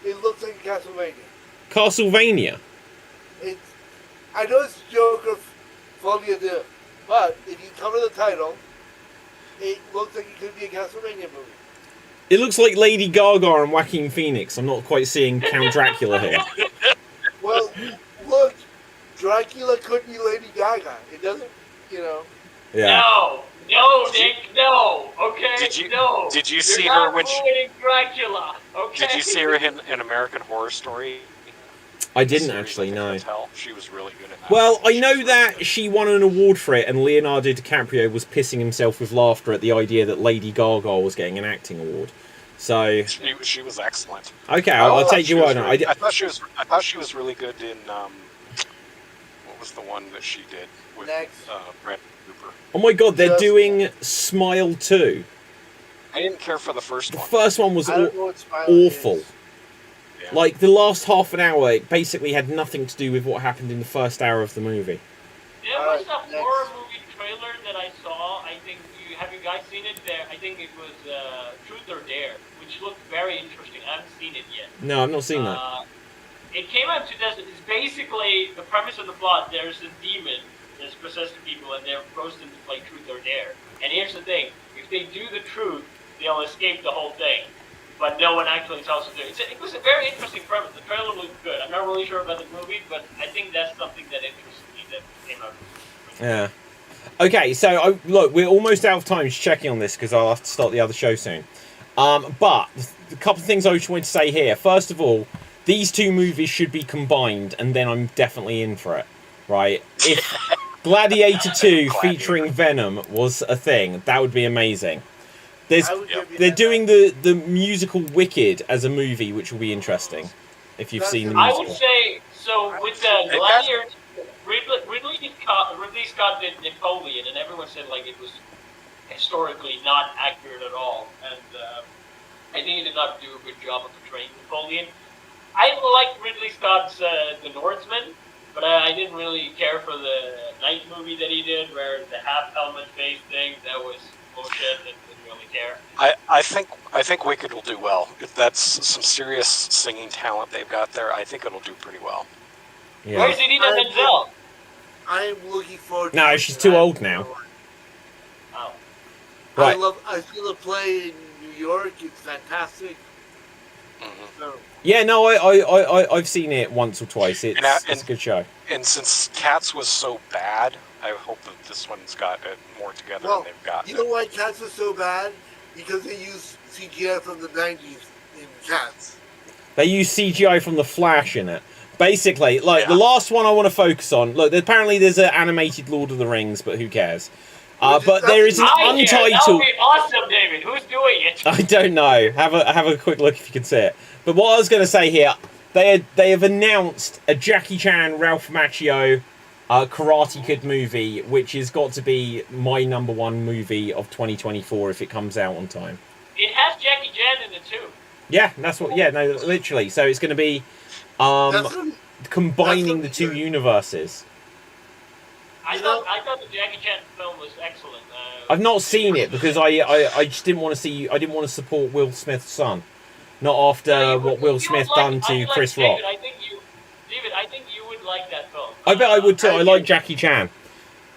it looks like Castlevania. Castlevania. I know it's Joker Phobia there, but if you cover the title, it looks like it could be a Castlevania movie. It looks like Lady Gaga and Joaquin Phoenix. I'm not quite seeing Count Dracula here. Well, look, Dracula could be Lady Gaga. It doesn't, you know. Yeah. No, Nick, no. Okay, no. Did you You're see not her when she? ruining Dracula? Okay. Did you see her in American Horror Story? I didn't Series, actually, I no. think Hotel. She was really good at that. Well, I She know was really that good. she won an award for it, and Leonardo DiCaprio was pissing himself with laughter at the idea that Lady Gaga was getting an acting award. So, She was excellent. okay, I'll take your word on it. I thought she was really good in what was the one that she did with Next. Brad Cooper. Oh my god, they're Just- doing Smile 2. I didn't care for the first The one. first one was I don't know what Smile awful. is. Yeah. Like, the last half an hour, it basically had nothing to do with what happened in the first hour of the movie. There was a Alright, next. horror movie trailer that I saw. I think have you guys seen it? There, I think it was Truth or Dare, which looked very interesting. I haven't seen it yet. No, I've not seen that. It came out in 2000. It's basically the premise of the plot. There's a demon that's possessed people, and they're forced them to play Truth or Dare. And here's the thing: if they do the truth, they'll escape the whole thing. But no one actually tells them to. It was a very interesting premise. The trailer looked good. I'm not really sure about the movie, but I think that's something that interests me that came out. Yeah. Okay, so look, we're almost out of time just checking on this because I'll have to start the other show soon. But a couple of things I just wanted to say here. First of all, these two movies should be combined, and then I'm definitely in for it. Right? If Gladiator 2 featuring Venom was a thing, that would be amazing. I would give you They're that. doing the musical Wicked as a movie, which will be interesting if you've seen the I musical. would say so with the Gladiator. Ridley Scott did Napoleon, and everyone said like it was historically not accurate at all, and I think he did not do a good job of portraying Napoleon. I liked Ridley Scott's The Northman, but I didn't really care for the Night movie that he did, where the half helmet face thing, that was bullshit. I didn't really care. I think Wicked will do well. If that's some serious singing talent they've got there, I think it'll do pretty well. Yeah. Where's Idina Menzel? I am looking forward to No, watching she's too that. old now. Oh. Right. I see the play in New York. It's fantastic. Mhm. So, Yeah, no, I've seen it once or twice. It's a good show. And since Cats was so bad, I hope that this one's got it more together well, than they've got. you know why Cats was so bad? Because they used CGI from the 90s in Cats. They use CGI from The Flash in it. Basically, like, the Yeah. last one I want to focus on. Look, apparently there's an animated Lord of the Rings, but who cares? But there is an That would untitled... be awesome, David. Who's doing it? I don't know. Have a quick look if you can see it. But what I was going to say here, they have announced a Jackie Chan, Ralph Macchio, Karate Kid movie, which has got to be my #1 movie of 2024 if it comes out on time. It has Jackie Chan in it too. Yeah, that's what. Yeah, no, literally. So it's going to be combining the that's two good. universes. I thought the Jackie Chan film was excellent. I've not seen it because I just didn't want to see. I didn't want to support Will Smith's son, not after what Will Smith done to Chris Rock. David, I think you would like that film. I bet I would too. I like Jackie Chan.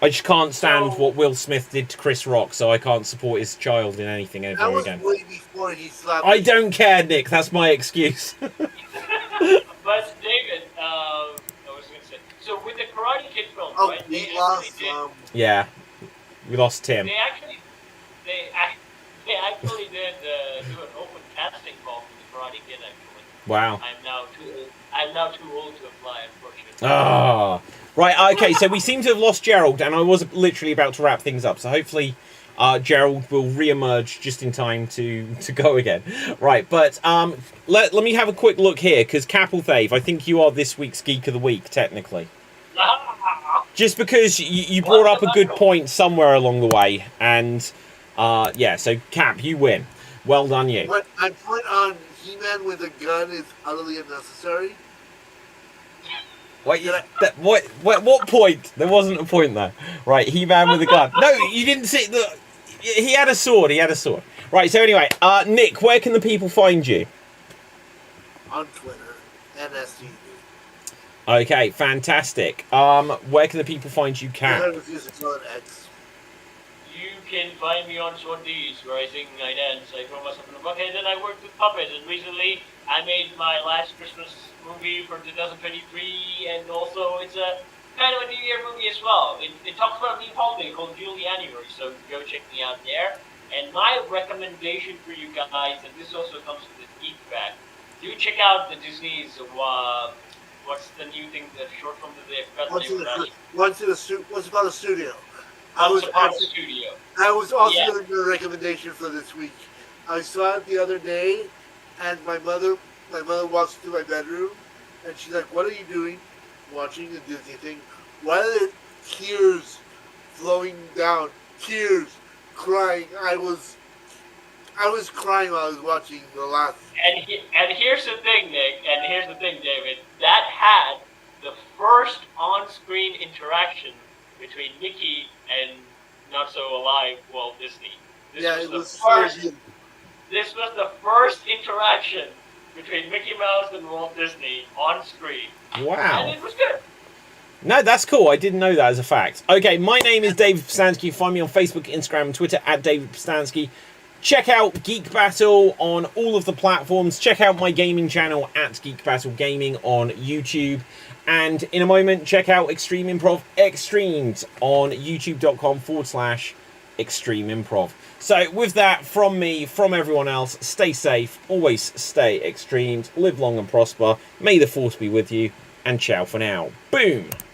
I just can't stand what Will Smith did to Chris Rock, so I can't support his child in anything That ever was again. way before he slapped. I don't care, Nick. That's my excuse. But David, I was going to say, so with the Karate Kid film, Oh, right? we lost. Yeah, we lost Tim. They actually did do an open casting call for the Karate Kid. Actually, Wow. I'm now too old to apply, unfortunately. Ah, right. Okay, so we seem to have lost Gerald, and I was literally about to wrap things up. So hopefully, Gerald will re-emerge just in time to go again. Right, but let me have a quick look here because Capelthave, I think you are this week's Geek of the Week technically. Just because you brought up a good point somewhere along the way, and yeah, so Cap, you win. Well done, you. What my point on He-Man with a gun is utterly unnecessary. Wait, what point? There wasn't a point there. Right, He-Man with a gun. No, you didn't see the. He had a sword. He had a sword. Right. So anyway, Nick, where can the people find you? On Twitter, NSTV. Okay, fantastic. Where can the people find you, I Cat? refuse to call it X. You can find me on Sorties, where I sing, I dance, I throw myself in a bucket, and I work with puppets. And recently, I made my last Christmas movie for 2023, and also it's a kind of a New Year movie as well. It talks about a new holiday called Julianuary, so go check me out there. And my recommendation for you guys, and this also comes to the Geek Battle, do check out the Disney's, what's the new thing, the short film that they've got? What's about a studio? Once Upon a Studio. I was also Yeah. going to do a recommendation for this week. I saw it the other day, and my mother walks into my bedroom, and she's like, "What are you doing?" Watching the Disney thing. Why are there tears flowing down? Tears, crying. I was crying while I was watching the last. And here's the thing, Nick, and here's the thing, David. That had the first on-screen interaction between Mickey and not so alive Walt Disney. This was the first interaction between Mickey Mouse and Walt Disney on screen. Wow. And it was good. No, that's cool. I didn't know that as a fact. Okay, my name is David Pstansky. Find me on Facebook, Instagram, and Twitter at David Pstansky. Check out Geek Battle on all of the platforms. Check out my gaming channel at Geek Battle Gaming on YouTube. And in a moment, check out Extreme Improv Xstreamed on youtube.com/Extreme Improv. So with that, from me, from everyone else, stay safe, always stay extremed, live long and prosper, may the force be with you, and ciao for now. Boom!